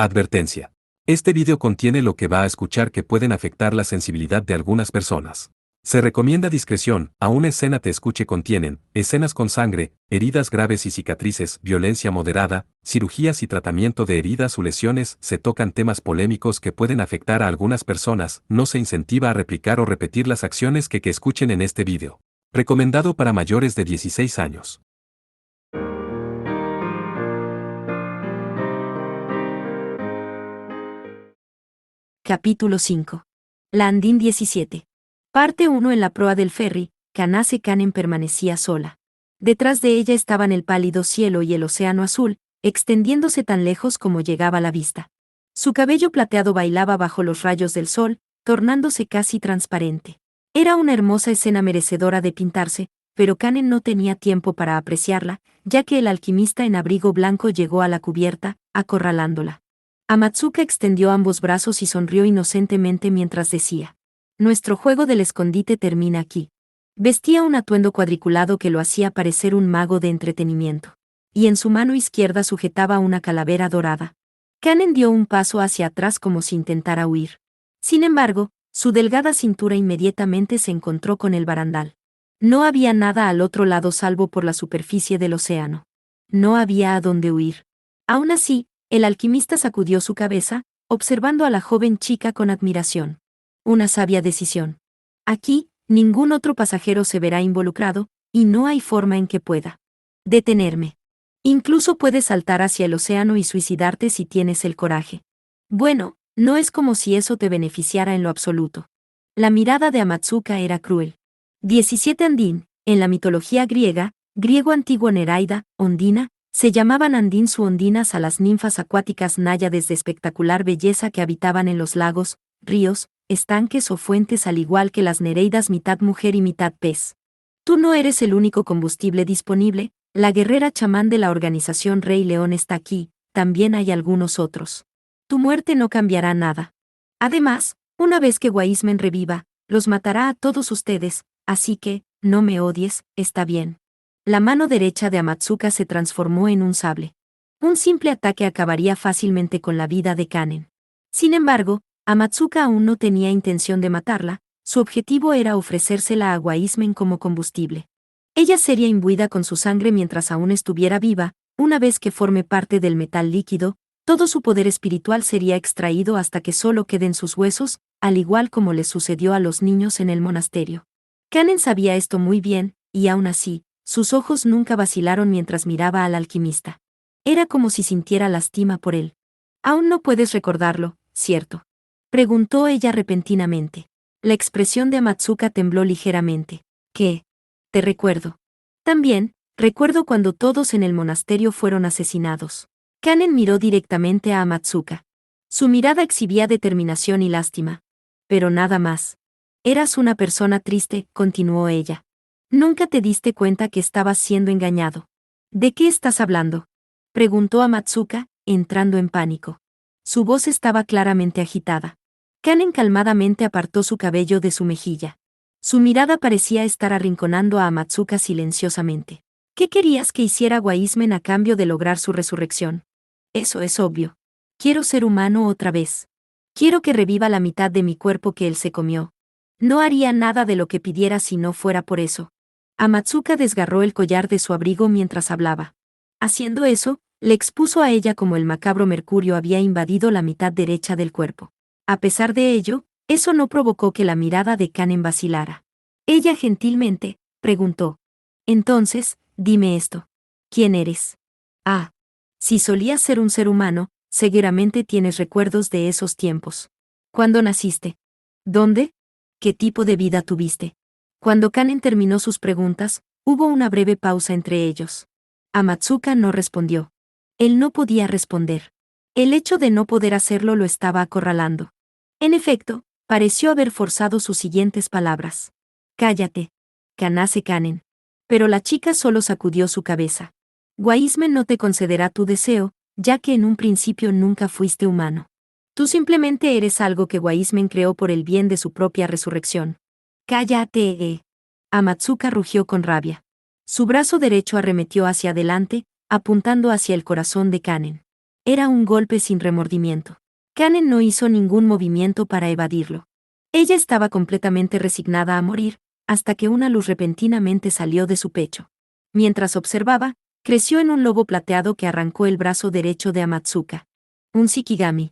Advertencia. Este video contiene lo que va a escuchar que pueden afectar la sensibilidad de algunas personas. Se recomienda discreción, aún escena te escuche contienen, escenas con sangre, heridas graves y cicatrices, violencia moderada, cirugías y tratamiento de heridas o lesiones, se tocan temas polémicos que pueden afectar a algunas personas, no se incentiva a replicar o repetir las acciones que escuchen en este video. Recomendado para mayores de 16 años. Capítulo 5. La Andín 17. Parte 1. En la proa del ferry, Kanase Kanen permanecía sola. Detrás de ella estaban el pálido cielo y el océano azul, extendiéndose tan lejos como llegaba la vista. Su cabello plateado bailaba bajo los rayos del sol, tornándose casi transparente. Era una hermosa escena merecedora de pintarse, pero Kanen no tenía tiempo para apreciarla, ya que el alquimista en abrigo blanco llegó a la cubierta, acorralándola. Amatsuka extendió ambos brazos y sonrió inocentemente mientras decía: «Nuestro juego del escondite termina aquí». Vestía un atuendo cuadriculado que lo hacía parecer un mago de entretenimiento. Y en su mano izquierda sujetaba una calavera dorada. Kanen dio un paso hacia atrás como si intentara huir. Sin embargo, su delgada cintura inmediatamente se encontró con el barandal. No había nada al otro lado salvo por la superficie del océano. No había a dónde huir. Aún así, el alquimista sacudió su cabeza, observando a la joven chica con admiración. Una sabia decisión. Aquí, ningún otro pasajero se verá involucrado, y no hay forma en que pueda detenerme. Incluso puedes saltar hacia el océano y suicidarte si tienes el coraje. Bueno, no es como si eso te beneficiara en lo absoluto. La mirada de Amatsuka era cruel. 17 Andín, en la mitología griega, griego antiguo Nereida, Ondina, se llamaban Andín u ondinas a las ninfas acuáticas náyades de espectacular belleza que habitaban en los lagos, ríos, estanques o fuentes, al igual que las nereidas mitad mujer y mitad pez. Tú no eres el único combustible disponible, la guerrera chamán de la organización Rey León está aquí, también hay algunos otros. Tu muerte no cambiará nada. Además, una vez que Waismen reviva, los matará a todos ustedes, así que, no me odies, está bien. La mano derecha de Amatsuka se transformó en un sable. Un simple ataque acabaría fácilmente con la vida de Kanen. Sin embargo, Amatsuka aún no tenía intención de matarla, su objetivo era ofrecérsela a Waismen como combustible. Ella sería imbuida con su sangre mientras aún estuviera viva, una vez que forme parte del metal líquido, todo su poder espiritual sería extraído hasta que solo queden sus huesos, al igual como les sucedió a los niños en el monasterio. Kanen sabía esto muy bien, y aún así, sus ojos nunca vacilaron mientras miraba al alquimista. Era como si sintiera lástima por él. «Aún no puedes recordarlo, ¿cierto?», preguntó ella repentinamente. La expresión de Amatsuka tembló ligeramente. «¿Qué? Te recuerdo. También, recuerdo cuando todos en el monasterio fueron asesinados». Kanen miró directamente a Amatsuka. Su mirada exhibía determinación y lástima. «Pero nada más. Eras una persona triste», continuó ella. «Nunca te diste cuenta que estabas siendo engañado». «¿De qué estás hablando?», preguntó Amatsuka, entrando en pánico. Su voz estaba claramente agitada. Kanen calmadamente apartó su cabello de su mejilla. Su mirada parecía estar arrinconando a Amatsuka silenciosamente. «¿Qué querías que hiciera Waismen a cambio de lograr su resurrección?». «Eso es obvio. Quiero ser humano otra vez. Quiero que reviva la mitad de mi cuerpo que él se comió. No haría nada de lo que pidiera si no fuera por eso». Amatsuka desgarró el collar de su abrigo mientras hablaba. Haciendo eso, le expuso a ella como el macabro mercurio había invadido la mitad derecha del cuerpo. A pesar de ello, eso no provocó que la mirada de Kanen vacilara. Ella gentilmente preguntó: «Entonces, dime esto. ¿Quién eres?». «Ah. Si solías ser un ser humano, seguramente tienes recuerdos de esos tiempos. ¿Cuándo naciste? ¿Dónde? ¿Qué tipo de vida tuviste?». Cuando Kanen terminó sus preguntas, hubo una breve pausa entre ellos. Amatsuka no respondió. Él no podía responder. El hecho de no poder hacerlo lo estaba acorralando. En efecto, pareció haber forzado sus siguientes palabras. «Cállate, Kanase Kanen». Pero la chica solo sacudió su cabeza. «Waismen no te concederá tu deseo, ya que en un principio nunca fuiste humano. Tú simplemente eres algo que Waismen creó por el bien de su propia resurrección». «Cállate». Amatsuka rugió con rabia. Su brazo derecho arremetió hacia adelante, apuntando hacia el corazón de Kanen. Era un golpe sin remordimiento. Kanen no hizo ningún movimiento para evadirlo. Ella estaba completamente resignada a morir, hasta que una luz repentinamente salió de su pecho. Mientras observaba, creció en un lobo plateado que arrancó el brazo derecho de Amatsuka. Un Shikigami.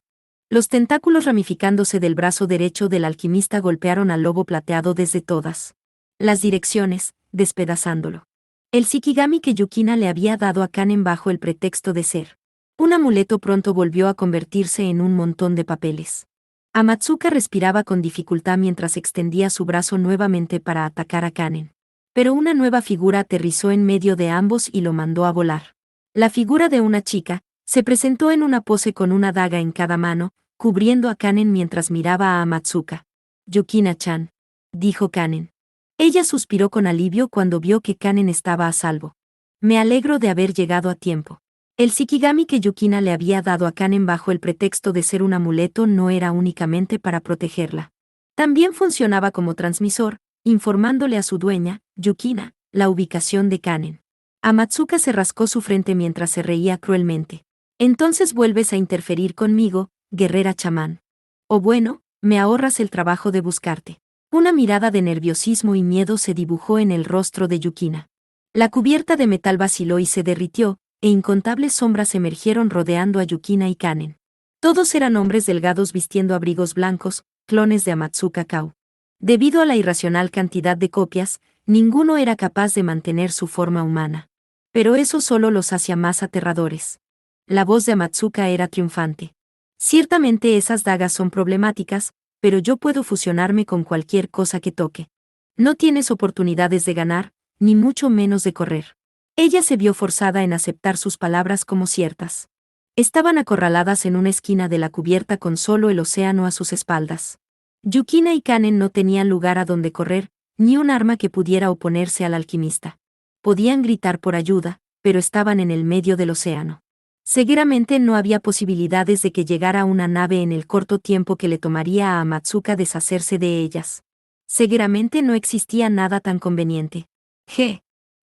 Los tentáculos ramificándose del brazo derecho del alquimista golpearon al lobo plateado desde todas las direcciones, despedazándolo. El Shikigami que Yukina le había dado a Kanen bajo el pretexto de ser un amuleto pronto volvió a convertirse en un montón de papeles. Amatsuka respiraba con dificultad mientras extendía su brazo nuevamente para atacar a Kanen. Pero una nueva figura aterrizó en medio de ambos y lo mandó a volar. La figura de una chica se presentó en una pose con una daga en cada mano, cubriendo a Kanen mientras miraba a Amatsuka. Yukina-chan, dijo Kanen. Ella suspiró con alivio cuando vio que Kanen estaba a salvo. Me alegro de haber llegado a tiempo. El Shikigami que Yukina le había dado a Kanen bajo el pretexto de ser un amuleto no era únicamente para protegerla. También funcionaba como transmisor, informándole a su dueña, Yukina, la ubicación de Kanen. Amatsuka se rascó su frente mientras se reía cruelmente. Entonces vuelves a interferir conmigo, guerrera chamán. O bueno, me ahorras el trabajo de buscarte. Una mirada de nerviosismo y miedo se dibujó en el rostro de Yukina. La cubierta de metal vaciló y se derritió, e incontables sombras emergieron rodeando a Yukina y Kanen. Todos eran hombres delgados vistiendo abrigos blancos, clones de Amatsuka Kao. Debido a la irracional cantidad de copias, ninguno era capaz de mantener su forma humana. Pero eso solo los hacía más aterradores. La voz de Amatsuka era triunfante. Ciertamente esas dagas son problemáticas, pero yo puedo fusionarme con cualquier cosa que toque. No tienes oportunidades de ganar, ni mucho menos de correr. Ella se vio forzada en aceptar sus palabras como ciertas. Estaban acorraladas en una esquina de la cubierta con solo el océano a sus espaldas. Yukina y Kanen no tenían lugar a donde correr, ni un arma que pudiera oponerse al alquimista. Podían gritar por ayuda, pero estaban en el medio del océano. Seguramente no había posibilidades de que llegara una nave en el corto tiempo que le tomaría a Amatsuka deshacerse de ellas. Seguramente no existía nada tan conveniente.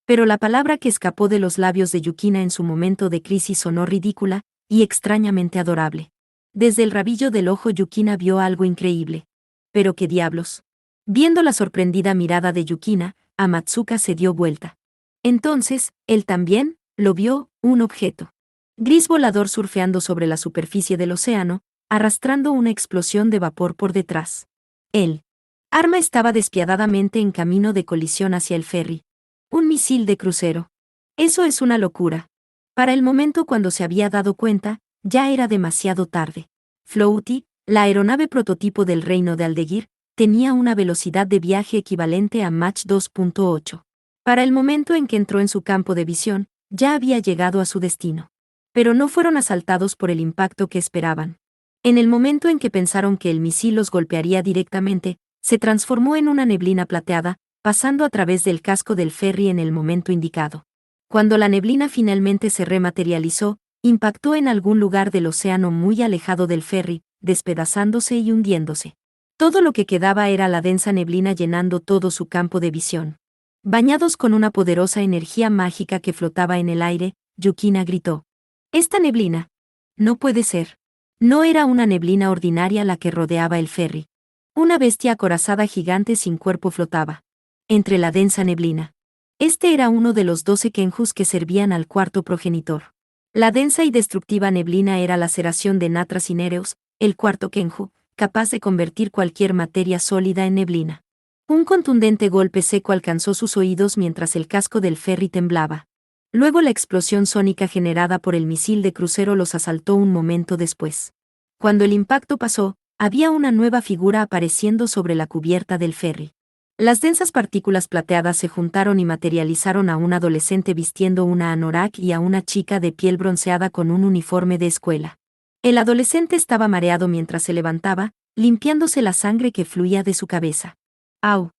Pero la palabra que escapó de los labios de Yukina en su momento de crisis sonó ridícula y extrañamente adorable. Desde el rabillo del ojo Yukina vio algo increíble. ¿Pero qué diablos? Viendo la sorprendida mirada de Yukina, Amatsuka se dio vuelta. Entonces, él también lo vio, un objeto gris volador surfeando sobre la superficie del océano, arrastrando una explosión de vapor por detrás. El arma estaba despiadadamente en camino de colisión hacia el ferry. Un misil de crucero. Eso es una locura. Para el momento cuando se había dado cuenta, ya era demasiado tarde. Floaty, la aeronave prototipo del reino de Aldeguir, tenía una velocidad de viaje equivalente a Mach 2.8. Para el momento en que entró en su campo de visión, ya había llegado a su destino. Pero no fueron asaltados por el impacto que esperaban. En el momento en que pensaron que el misil los golpearía directamente, se transformó en una neblina plateada, pasando a través del casco del ferry en el momento indicado. Cuando la neblina finalmente se rematerializó, impactó en algún lugar del océano muy alejado del ferry, despedazándose y hundiéndose. Todo lo que quedaba era la densa neblina llenando todo su campo de visión. Bañados con una poderosa energía mágica que flotaba en el aire, Yukina gritó. «¡Esta neblina! No puede ser». No era una neblina ordinaria la que rodeaba el ferry. Una bestia acorazada gigante sin cuerpo flotaba entre la densa neblina. Este era uno de los 12 kenjus que servían al cuarto progenitor. La densa y destructiva neblina era la laceración de Natras Inereus, el cuarto kenju, capaz de convertir cualquier materia sólida en neblina. Un contundente golpe seco alcanzó sus oídos mientras el casco del ferry temblaba. Luego la explosión sónica generada por el misil de crucero los asaltó un momento después. Cuando el impacto pasó, había una nueva figura apareciendo sobre la cubierta del ferry. Las densas partículas plateadas se juntaron y materializaron a un adolescente vistiendo una anorak y a una chica de piel bronceada con un uniforme de escuela. El adolescente estaba mareado mientras se levantaba, limpiándose la sangre que fluía de su cabeza. ¡Au!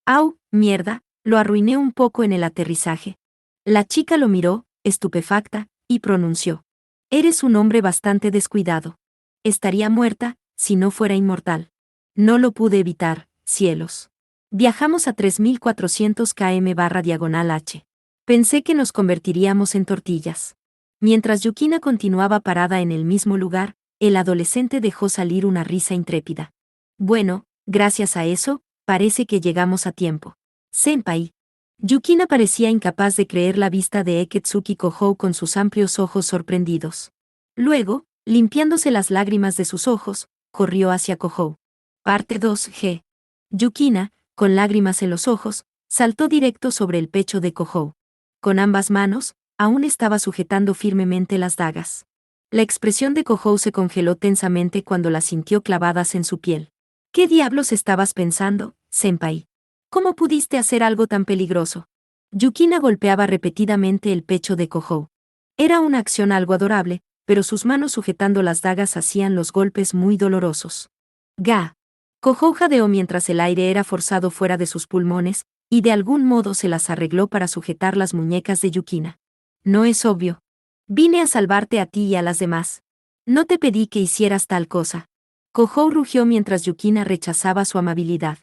¡Au! ¡Mierda! Lo arruiné un poco en el aterrizaje. La chica lo miró, estupefacta, y pronunció. Eres un hombre bastante descuidado. Estaría muerta, si no fuera inmortal. No lo pude evitar, cielos. Viajamos a 3400 km/h. Pensé que nos convertiríamos en tortillas. Mientras Yukina continuaba parada en el mismo lugar, el adolescente dejó salir una risa intrépida. Bueno, gracias a eso, parece que llegamos a tiempo. Senpai. Yukina parecía incapaz de creer la vista de Eketsuki Kohou con sus amplios ojos sorprendidos. Luego, limpiándose las lágrimas de sus ojos, corrió hacia Kohou. Parte 2G. Yukina, con lágrimas en los ojos, saltó directo sobre el pecho de Kohou. Con ambas manos, aún estaba sujetando firmemente las dagas. La expresión de Kohou se congeló tensamente cuando las sintió clavadas en su piel. ¿Qué diablos estabas pensando, senpai? ¿Cómo pudiste hacer algo tan peligroso? Yukina golpeaba repetidamente el pecho de Kohou. Era una acción algo adorable, pero sus manos sujetando las dagas hacían los golpes muy dolorosos. Ga. Kohou jadeó mientras el aire era forzado fuera de sus pulmones, y de algún modo se las arregló para sujetar las muñecas de Yukina. No es obvio. Vine a salvarte a ti y a las demás. No te pedí que hicieras tal cosa. Kohou rugió mientras Yukina rechazaba su amabilidad.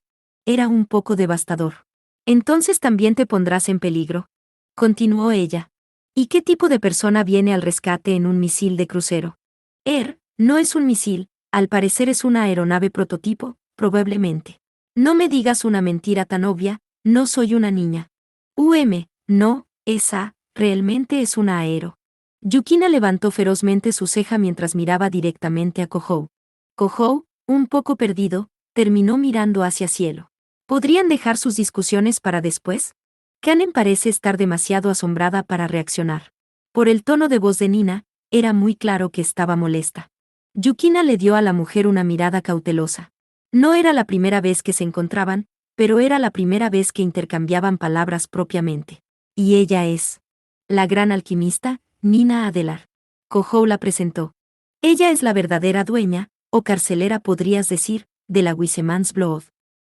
Era un poco devastador. Entonces también te pondrás en peligro. Continuó ella. ¿Y qué tipo de persona viene al rescate en un misil de crucero? No es un misil, al parecer es una aeronave prototipo, probablemente. No me digas una mentira tan obvia, no soy una niña. No, esa, realmente es una aero. Yukina levantó ferozmente su ceja mientras miraba directamente a Kohou. Kohou, un poco perdido, terminó mirando hacia cielo. ¿Podrían dejar sus discusiones para después? Kanen parece estar demasiado asombrada para reaccionar. Por el tono de voz de Nina, era muy claro que estaba molesta. Yukina le dio a la mujer una mirada cautelosa. No era la primera vez que se encontraban, pero era la primera vez que intercambiaban palabras propiamente. Y ella es la gran alquimista, Nina Adelar. Kohou la presentó. Ella es la verdadera dueña, o carcelera podrías decir, de la Wiseman's Blood.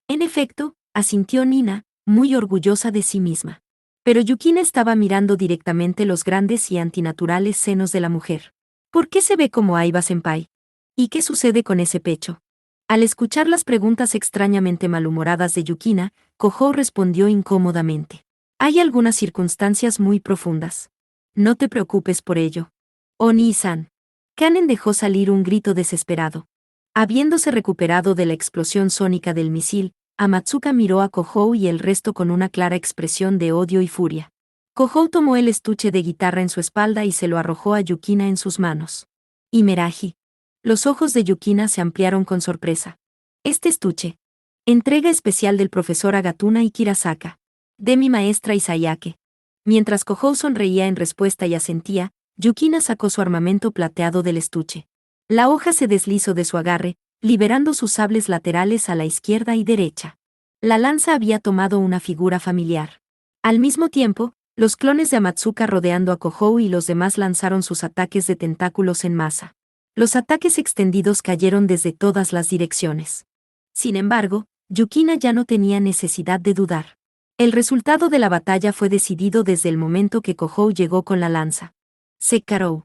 En efecto, asintió Nina, muy orgullosa de sí misma. Pero Yukina estaba mirando directamente los grandes y antinaturales senos de la mujer. ¿Por qué se ve como Aiba Senpai? ¿Y qué sucede con ese pecho? Al escuchar las preguntas extrañamente malhumoradas de Yukina, Kohou respondió incómodamente. Hay algunas circunstancias muy profundas. No te preocupes por ello. Oni-san. Kanen dejó salir un grito desesperado. Habiéndose recuperado de la explosión sónica del misil, Amatsuka miró a Kohou y el resto con una clara expresión de odio y furia. Kohou tomó el estuche de guitarra en su espalda y se lo arrojó a Yukina en sus manos. Imeraji. Los ojos de Yukina se ampliaron con sorpresa. Este estuche. Entrega especial del profesor Agatuna y Kirasaka. De mi maestra Isayake. Mientras Kohou sonreía en respuesta y asentía, Yukina sacó su armamento plateado del estuche. La hoja se deslizó de su agarre, liberando sus sables laterales a la izquierda y derecha. La lanza había tomado una figura familiar. Al mismo tiempo, los clones de Amatsuka rodeando a Kohou y los demás lanzaron sus ataques de tentáculos en masa. Los ataques extendidos cayeron desde todas las direcciones. Sin embargo, Yukina ya no tenía necesidad de dudar. El resultado de la batalla fue decidido desde el momento que Kohou llegó con la lanza. Sekarou.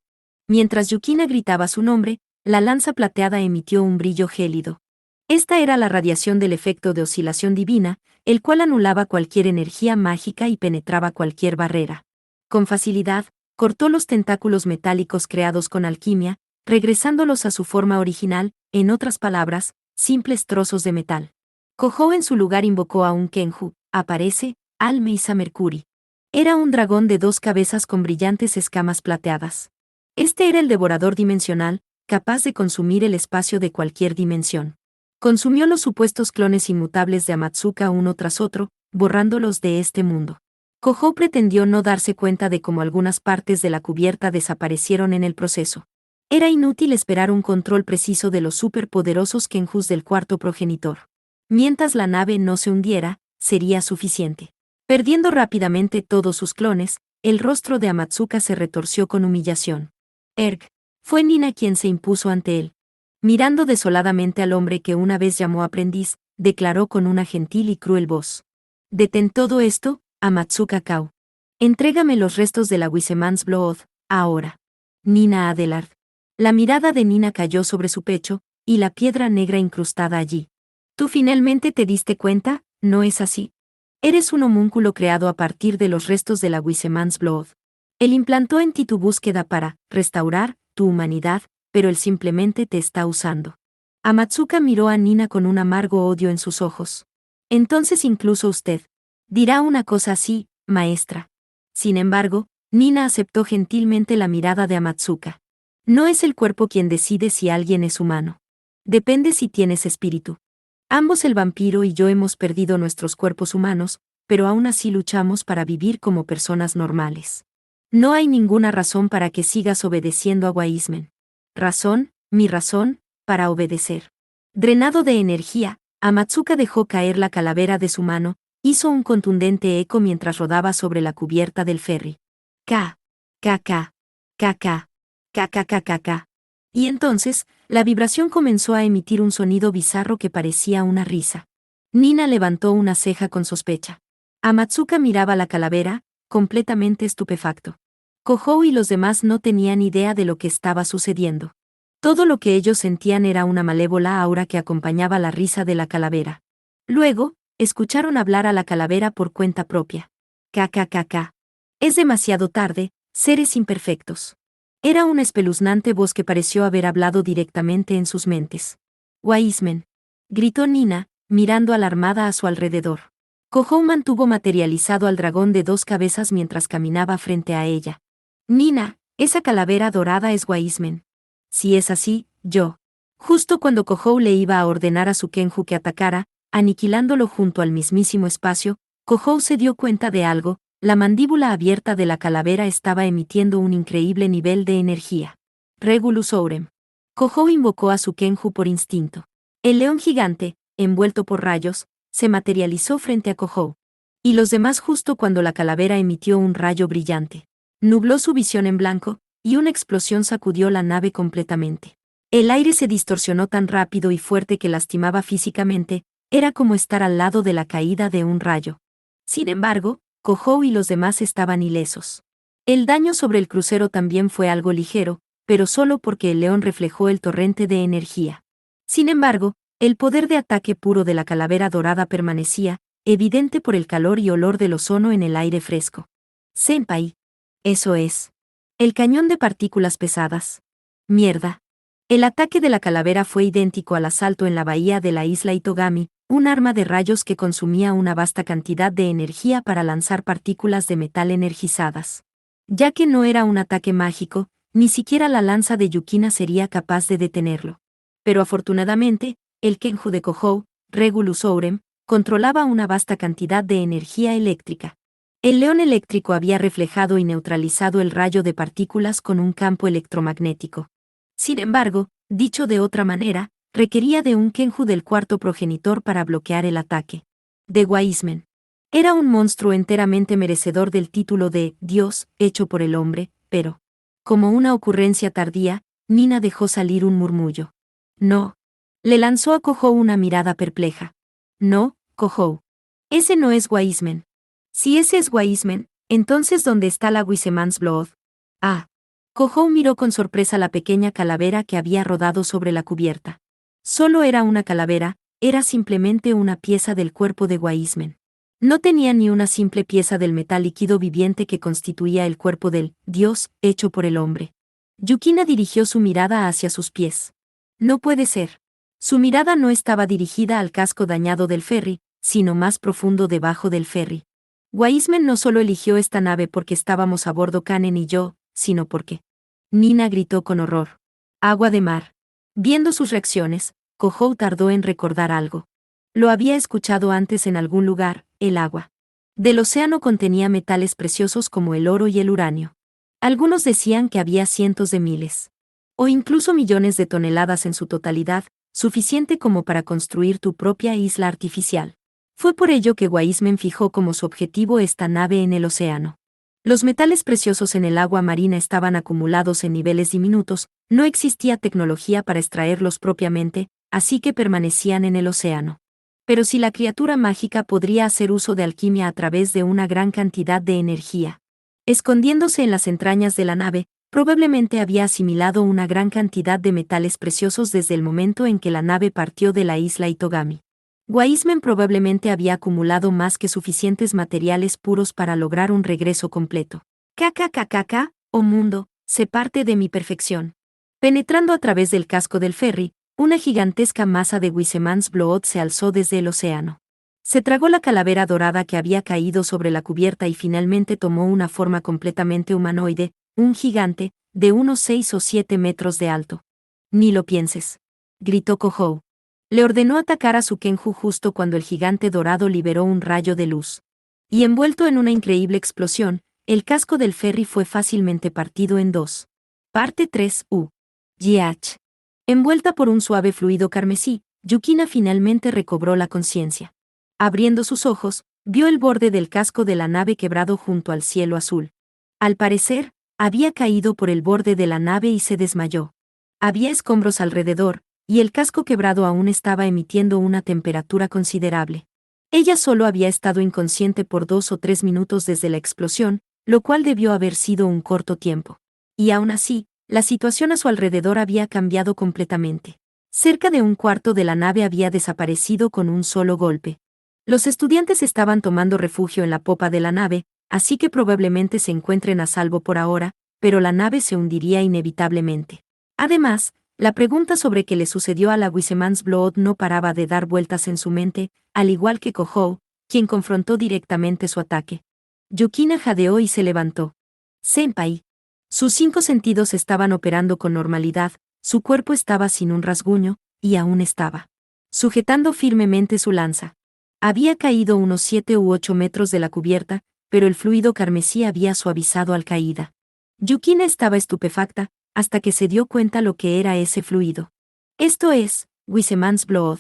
Mientras Yukina gritaba su nombre, la lanza plateada emitió un brillo gélido. Esta era la radiación del efecto de oscilación divina, el cual anulaba cualquier energía mágica y penetraba cualquier barrera. Con facilidad, cortó los tentáculos metálicos creados con alquimia, regresándolos a su forma original, en otras palabras, simples trozos de metal. Kohou en su lugar invocó a un Kenju, aparece, Al-Meisa Mercury. Era un dragón de 2 cabezas con brillantes escamas plateadas. Este era el devorador dimensional, capaz de consumir el espacio de cualquier dimensión. Consumió los supuestos clones inmutables de Amatsuka uno tras otro, borrándolos de este mundo. Kohou pretendió no darse cuenta de cómo algunas partes de la cubierta desaparecieron en el proceso. Era inútil esperar un control preciso de los superpoderosos Kenjus del cuarto progenitor. Mientras la nave no se hundiera, sería suficiente. Perdiendo rápidamente todos sus clones, el rostro de Amatsuka se retorció con humillación. Fue Nina quien se impuso ante él. Mirando desoladamente al hombre que una vez llamó aprendiz, declaró con una gentil y cruel voz. Detén todo esto, Amatsuka Kao. Entrégame los restos de la Wiseman's Blood, ahora. Nina Adelard. La mirada de Nina cayó sobre su pecho, y la piedra negra incrustada allí. Tú finalmente te diste cuenta, ¿no es así? Eres un homúnculo creado a partir de los restos de la Wiseman's Blood. Él implantó en ti tu búsqueda para restaurar tu humanidad, pero él simplemente te está usando. Amatsuka miró a Nina con un amargo odio en sus ojos. Entonces incluso usted dirá una cosa así, maestra. Sin embargo, Nina aceptó gentilmente la mirada de Amatsuka. No es el cuerpo quien decide si alguien es humano. Depende si tienes espíritu. Ambos el vampiro y yo hemos perdido nuestros cuerpos humanos, pero aún así luchamos para vivir como personas normales. No hay ninguna razón para que sigas obedeciendo a Wiseman. Razón, mi razón, para obedecer. Drenado de energía, Amatsuka dejó caer la calavera de su mano, hizo un contundente eco mientras rodaba sobre la cubierta del ferry. K, K, K, K, K, K, K, K, K, K. Y entonces, la vibración comenzó a emitir un sonido bizarro que parecía una risa. Nina levantó una ceja con sospecha. Amatsuka miraba la calavera, completamente estupefacto. Kohou y los demás no tenían idea de lo que estaba sucediendo. Todo lo que ellos sentían era una malévola aura que acompañaba la risa de la calavera. Luego, escucharon hablar a la calavera por cuenta propia. KKKK. Es demasiado tarde, seres imperfectos. Era una espeluznante voz que pareció haber hablado directamente en sus mentes. Wiseman. Gritó Nina, mirando alarmada a su alrededor. Kohou mantuvo materializado al dragón de 2 cabezas mientras caminaba frente a ella. Nina, esa calavera dorada es Wiseman. Si es así, yo. Justo cuando Kohou le iba a ordenar a su Kenju que atacara, aniquilándolo junto al mismísimo espacio, Kohou se dio cuenta de algo. La mandíbula abierta de la calavera estaba emitiendo un increíble nivel de energía. Regulus Aurem. Kohou invocó a su Kenju por instinto. El león gigante, envuelto por rayos, se materializó frente a Kohou. Y los demás justo cuando la calavera emitió un rayo brillante. Nubló su visión en blanco, y una explosión sacudió la nave completamente. El aire se distorsionó tan rápido y fuerte que lastimaba físicamente, era como estar al lado de la caída de un rayo. Sin embargo, Kohou y los demás estaban ilesos. El daño sobre el crucero también fue algo ligero, pero solo porque el león reflejó el torrente de energía. Sin embargo, el poder de ataque puro de la calavera dorada permanecía, evidente por el calor y olor del ozono en el aire fresco. Senpai. Eso es. El cañón de partículas pesadas. Mierda. El ataque de la calavera fue idéntico al asalto en la bahía de la isla Itogami, un arma de rayos que consumía una vasta cantidad de energía para lanzar partículas de metal energizadas. Ya que no era un ataque mágico, ni siquiera la lanza de Yukina sería capaz de detenerlo. Pero afortunadamente, el Kenju de Kohou, Regulus Aurem, controlaba una vasta cantidad de energía eléctrica. El león eléctrico había reflejado y neutralizado el rayo de partículas con un campo electromagnético. Sin embargo, dicho de otra manera, requería de un Kenju del cuarto progenitor para bloquear el ataque. De Wiseman. Era un monstruo enteramente merecedor del título de Dios, hecho por el hombre, pero, como una ocurrencia tardía, Nina dejó salir un murmullo. No. Le lanzó a Kohou una mirada perpleja. No, Kohou. Ese no es Wiseman. Si ese es Wiseman, entonces ¿dónde está la Wiseman's Blood? Ah. Kohou miró con sorpresa la pequeña calavera que había rodado sobre la cubierta. Solo era una calavera, era simplemente una pieza del cuerpo de Wiseman. No tenía ni una simple pieza del metal líquido viviente que constituía el cuerpo del Dios, hecho por el hombre. Yukina dirigió su mirada hacia sus pies. No puede ser. Su mirada no estaba dirigida al casco dañado del ferry, sino más profundo debajo del ferry. Wiseman no solo eligió esta nave porque estábamos a bordo Kanen y yo, sino porque... Nina gritó con horror. Agua de mar. Viendo sus reacciones, Kohou tardó en recordar algo. Lo había escuchado antes en algún lugar, el agua del océano contenía metales preciosos como el oro y el uranio. Algunos decían que había cientos de miles, o incluso millones de toneladas en su totalidad, suficiente como para construir tu propia isla artificial. Fue por ello que Wiseman fijó como su objetivo esta nave en el océano. Los metales preciosos en el agua marina estaban acumulados en niveles diminutos, no existía tecnología para extraerlos propiamente, así que permanecían en el océano. Pero si la criatura mágica podría hacer uso de alquimia a través de una gran cantidad de energía, escondiéndose en las entrañas de la nave, probablemente había asimilado una gran cantidad de metales preciosos desde el momento en que la nave partió de la isla Itogami. Wiseman probablemente había acumulado más que suficientes materiales puros para lograr un regreso completo. KKKKK, oh mundo, sé parte de mi perfección. Penetrando a través del casco del ferry, una gigantesca masa de Wisemansblod se alzó desde el océano. Se tragó la calavera dorada que había caído sobre la cubierta y finalmente tomó una forma completamente humanoide, un gigante, de unos 6 o 7 metros de alto. Ni lo pienses, gritó Kohou. Le ordenó atacar a su Kenju justo cuando el gigante dorado liberó un rayo de luz. Y envuelto en una increíble explosión, el casco del ferry fue fácilmente partido en dos. Parte 3. GH. Envuelta por un suave fluido carmesí, Yukina finalmente recobró la conciencia. Abriendo sus ojos, vio el borde del casco de la nave quebrado junto al cielo azul. Al parecer, había caído por el borde de la nave y se desmayó. Había escombros alrededor, y el casco quebrado aún estaba emitiendo una temperatura considerable. Ella solo había estado inconsciente por 2 o 3 minutos desde la explosión, lo cual debió haber sido un corto tiempo. Y aún así, la situación a su alrededor había cambiado completamente. Cerca de un cuarto de la nave había desaparecido con un solo golpe. Los estudiantes estaban tomando refugio en la popa de la nave, así que probablemente se encuentren a salvo por ahora, pero la nave se hundiría inevitablemente. Además, la pregunta sobre qué le sucedió a la Wisemansblod no paraba de dar vueltas en su mente, al igual que Kohou, quien confrontó directamente su ataque. Yukina jadeó y se levantó. Senpai. Sus 5 sentidos estaban operando con normalidad, su cuerpo estaba sin un rasguño, y aún estaba sujetando firmemente su lanza. Había caído unos 7 u 8 metros de la cubierta, pero el fluido carmesí había suavizado al caída. Yukina estaba estupefacta, hasta que se dio cuenta lo que era ese fluido. Esto es, Wisemansblod.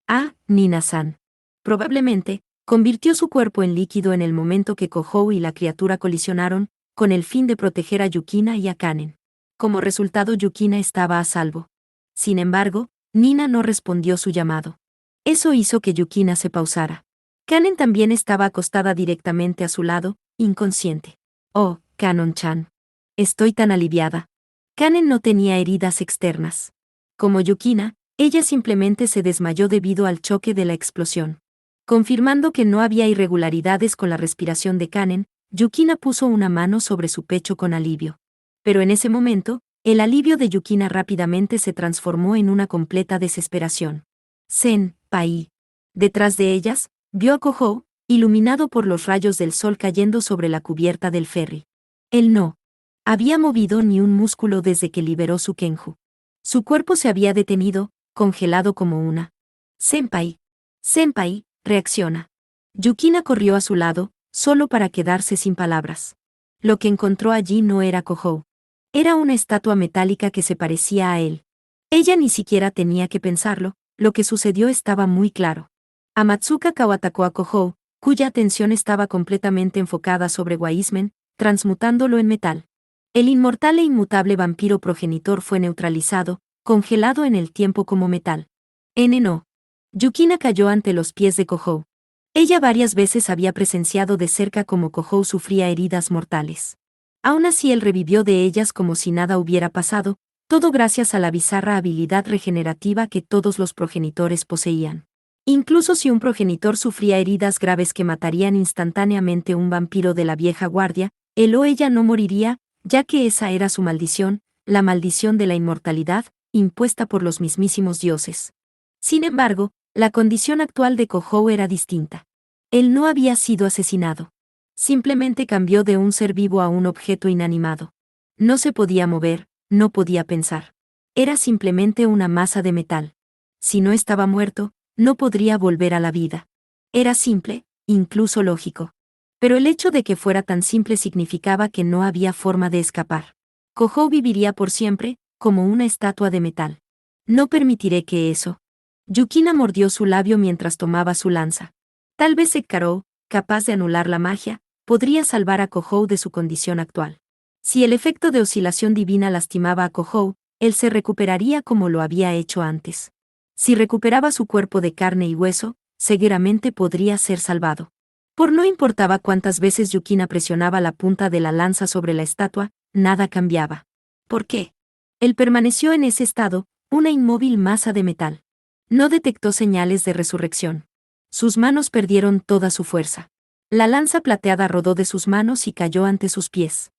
Ah, Nina-san. Probablemente, convirtió su cuerpo en líquido en el momento que Kohou y la criatura colisionaron, con el fin de proteger a Yukina y a Kanen. Como resultado, Yukina estaba a salvo. Sin embargo, Nina no respondió su llamado. Eso hizo que Yukina se pausara. Kanen también estaba acostada directamente a su lado, inconsciente. Oh, Kanon-chan. Estoy tan aliviada. Kanen no tenía heridas externas. Como Yukina, ella simplemente se desmayó debido al choque de la explosión. Confirmando que no había irregularidades con la respiración de Kanen, Yukina puso una mano sobre su pecho con alivio. Pero en ese momento, el alivio de Yukina rápidamente se transformó en una completa desesperación. Senpai. Detrás de ellas, vio a Kohou, iluminado por los rayos del sol cayendo sobre la cubierta del ferry. Él no había movido ni un músculo desde que liberó su Kenju. Su cuerpo se había detenido, congelado como una. Senpai. Senpai, reacciona. Yukina corrió a su lado, solo para quedarse sin palabras. Lo que encontró allí no era Kohou. Era una estatua metálica que se parecía a él. Ella ni siquiera tenía que pensarlo, lo que sucedió estaba muy claro. Amatsuka Kao atacó a Kohou, cuya atención estaba completamente enfocada sobre Waismen, transmutándolo en metal. El inmortal e inmutable vampiro progenitor fue neutralizado, congelado en el tiempo como metal. No. Yukina cayó ante los pies de Kohou. Ella varias veces había presenciado de cerca cómo Kohou sufría heridas mortales. Aún así él revivió de ellas como si nada hubiera pasado, todo gracias a la bizarra habilidad regenerativa que todos los progenitores poseían. Incluso si un progenitor sufría heridas graves que matarían instantáneamente un vampiro de la vieja guardia, él o ella no moriría, ya que esa era su maldición, la maldición de la inmortalidad, impuesta por los mismísimos dioses. Sin embargo, la condición actual de Kohou era distinta. Él no había sido asesinado. Simplemente cambió de un ser vivo a un objeto inanimado. No se podía mover, no podía pensar. Era simplemente una masa de metal. Si no estaba muerto, no podría volver a la vida. Era simple, incluso lógico. Pero el hecho de que fuera tan simple significaba que no había forma de escapar. Kohou viviría por siempre, como una estatua de metal. No permitiré que eso. Yukina mordió su labio mientras tomaba su lanza. Tal vez Sekkarou, capaz de anular la magia, podría salvar a Kohou de su condición actual. Si el efecto de oscilación divina lastimaba a Kohou, él se recuperaría como lo había hecho antes. Si recuperaba su cuerpo de carne y hueso, seguramente podría ser salvado. Por no importaba cuántas veces Yukina presionaba la punta de la lanza sobre la estatua, nada cambiaba. ¿Por qué? Él permaneció en ese estado, una inmóvil masa de metal. No detectó señales de resurrección. Sus manos perdieron toda su fuerza. La lanza plateada rodó de sus manos y cayó ante sus pies.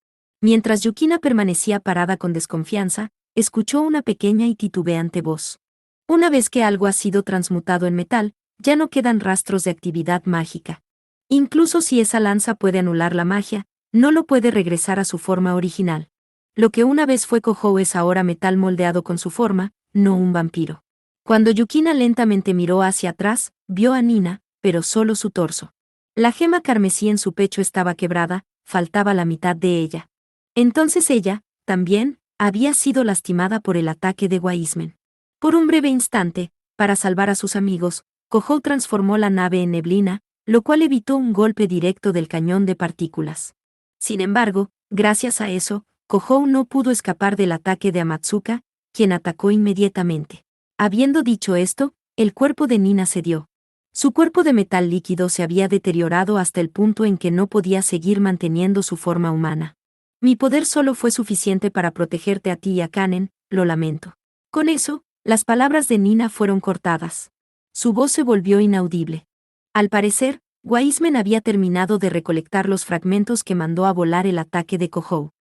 Mientras Yukina permanecía parada con desconfianza, escuchó una pequeña y titubeante voz. Una vez que algo ha sido transmutado en metal, ya no quedan rastros de actividad mágica. Incluso si esa lanza puede anular la magia, no lo puede regresar a su forma original. Lo que una vez fue Kohou es ahora metal moldeado con su forma, no un vampiro. Cuando Yukina lentamente miró hacia atrás, vio a Nina, pero solo su torso. La gema carmesí en su pecho estaba quebrada, faltaba la mitad de ella. Entonces ella, también, había sido lastimada por el ataque de Wiseman. Por un breve instante, para salvar a sus amigos, Kohou transformó la nave en neblina, lo cual evitó un golpe directo del cañón de partículas. Sin embargo, gracias a eso, Kohou no pudo escapar del ataque de Amatsuka, quien atacó inmediatamente. Habiendo dicho esto, el cuerpo de Nina cedió. Su cuerpo de metal líquido se había deteriorado hasta el punto en que no podía seguir manteniendo su forma humana. Mi poder solo fue suficiente para protegerte a ti y a Kanen, lo lamento. Con eso, las palabras de Nina fueron cortadas. Su voz se volvió inaudible. Al parecer, Wiseman había terminado de recolectar los fragmentos que mandó a volar el ataque de Kohou.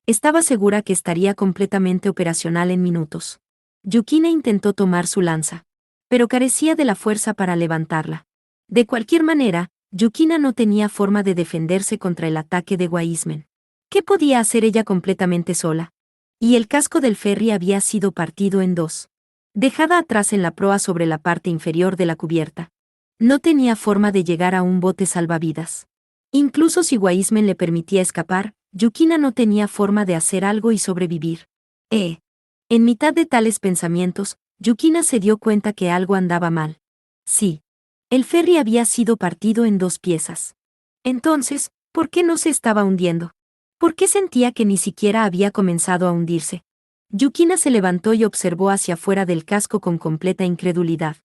Estaba segura que estaría completamente operacional en minutos. Yukina intentó tomar su lanza, pero carecía de la fuerza para levantarla. De cualquier manera, Yukina no tenía forma de defenderse contra el ataque de Wiseman. ¿Qué podía hacer ella completamente sola? Y el casco del ferry había sido partido en dos, dejada atrás en la proa sobre la parte inferior de la cubierta. No tenía forma de llegar a un bote salvavidas. Incluso si Wiseman le permitía escapar, Yukina no tenía forma de hacer algo y sobrevivir. En mitad de tales pensamientos, Yukina se dio cuenta que algo andaba mal. Sí. El ferry había sido partido en dos piezas. Entonces, ¿por qué no se estaba hundiendo? ¿Por qué sentía que ni siquiera había comenzado a hundirse? Yukina se levantó y observó hacia afuera del casco con completa incredulidad.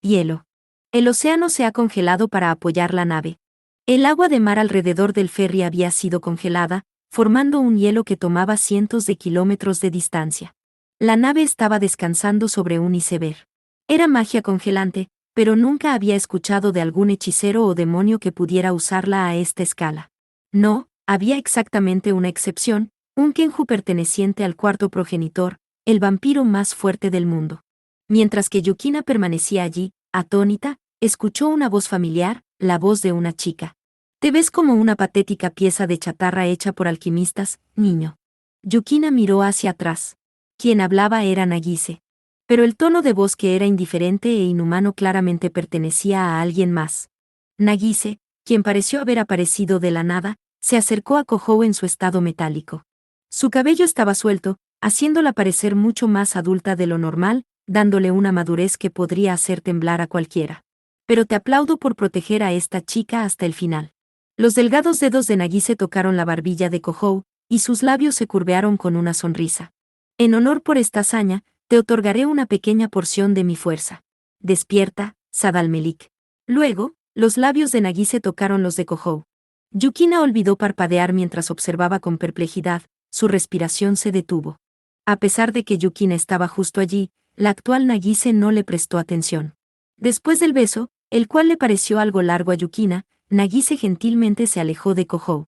Hielo. El océano se ha congelado para apoyar la nave. El agua de mar alrededor del ferry había sido congelada, formando un hielo que tomaba cientos de kilómetros de distancia. La nave estaba descansando sobre un iceberg. Era magia congelante, pero nunca había escuchado de algún hechicero o demonio que pudiera usarla a esta escala. No, había exactamente una excepción, un Kenju perteneciente al cuarto progenitor, el vampiro más fuerte del mundo. Mientras que Yukina permanecía allí, atónita, escuchó una voz familiar, la voz de una chica. Te ves como una patética pieza de chatarra hecha por alquimistas, niño. Yukina miró hacia atrás. Quien hablaba era Nagise. Pero el tono de voz que era indiferente e inhumano claramente pertenecía a alguien más. Nagise, quien pareció haber aparecido de la nada, se acercó a Kohou en su estado metálico. Su cabello estaba suelto, haciéndola parecer mucho más adulta de lo normal, dándole una madurez que podría hacer temblar a cualquiera. Pero te aplaudo por proteger a esta chica hasta el final. Los delgados dedos de Nagise tocaron la barbilla de Kohou, y sus labios se curvearon con una sonrisa. En honor por esta hazaña, te otorgaré una pequeña porción de mi fuerza. Despierta, Sadalmelik. Luego, los labios de Nagise tocaron los de Kohou. Yukina olvidó parpadear mientras observaba con perplejidad, su respiración se detuvo. A pesar de que Yukina estaba justo allí, la actual Nagise no le prestó atención. Después del beso, el cual le pareció algo largo a Yukina, Nagise gentilmente se alejó de Kohou.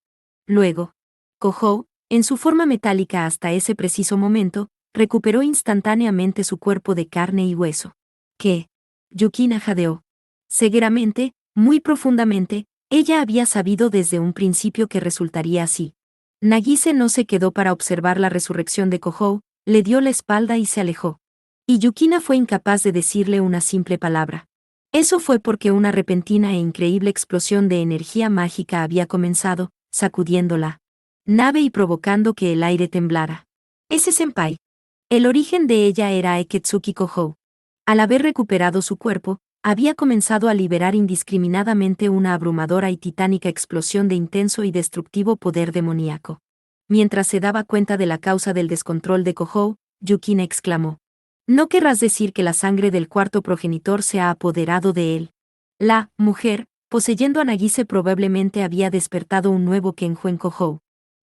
Luego, Kohou, en su forma metálica hasta ese preciso momento, recuperó instantáneamente su cuerpo de carne y hueso. ¿Qué? Yukina jadeó. Cegueramente, muy profundamente, ella había sabido desde un principio que resultaría así. Nagise no se quedó para observar la resurrección de Kohou, le dio la espalda y se alejó. Y Yukina fue incapaz de decirle una simple palabra. Eso fue porque una repentina e increíble explosión de energía mágica había comenzado, sacudiéndola nave y provocando que el aire temblara. Ese senpai. El origen de ella era Aketsuki Kohou. Al haber recuperado su cuerpo, había comenzado a liberar indiscriminadamente una abrumadora y titánica explosión de intenso y destructivo poder demoníaco. Mientras se daba cuenta de la causa del descontrol de Kohou, Yukina exclamó: «¿No querrás decir que la sangre del cuarto progenitor se ha apoderado de él?» La mujer, poseyendo a Nagise, probablemente había despertado un nuevo Kenju en Kohou.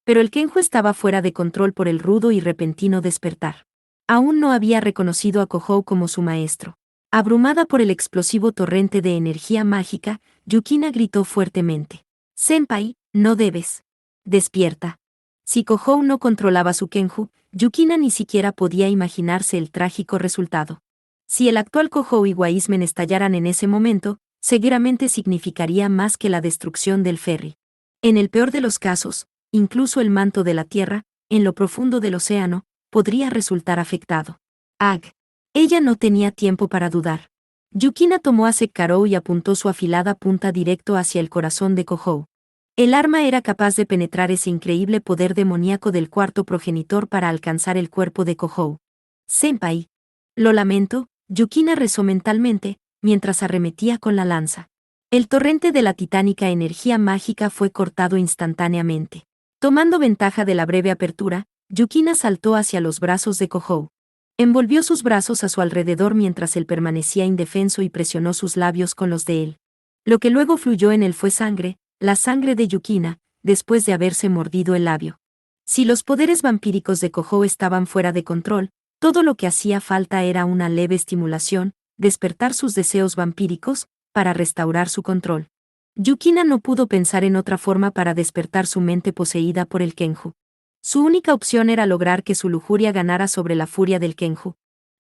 Pero el Kenju estaba fuera de control por el rudo y repentino despertar. Aún no había reconocido a Kohou como su maestro. Abrumada por el explosivo torrente de energía mágica, Yukina gritó fuertemente: «Senpai, no debes. Despierta». Si Kohou no controlaba su Kenju, Yukina ni siquiera podía imaginarse el trágico resultado. Si el actual Kohou y Waismen estallaran en ese momento, seguramente significaría más que la destrucción del ferry. En el peor de los casos, incluso el manto de la Tierra, en lo profundo del océano, podría resultar afectado. Ag. Ella no tenía tiempo para dudar. Yukina tomó a Sekkarou y apuntó su afilada punta directo hacia el corazón de Kohou. El arma era capaz de penetrar ese increíble poder demoníaco del cuarto progenitor para alcanzar el cuerpo de Kohou. Senpai. Lo lamento, Yukina rezó mentalmente, mientras arremetía con la lanza. El torrente de la titánica energía mágica fue cortado instantáneamente. Tomando ventaja de la breve apertura, Yukina saltó hacia los brazos de Kohou. Envolvió sus brazos a su alrededor mientras él permanecía indefenso y presionó sus labios con los de él. Lo que luego fluyó en él fue sangre, la sangre de Yukina, después de haberse mordido el labio. Si los poderes vampíricos de Kohou estaban fuera de control, todo lo que hacía falta era una leve estimulación, despertar sus deseos vampíricos, para restaurar su control. Yukina no pudo pensar en otra forma para despertar su mente poseída por el Kenju. Su única opción era lograr que su lujuria ganara sobre la furia del Kenju.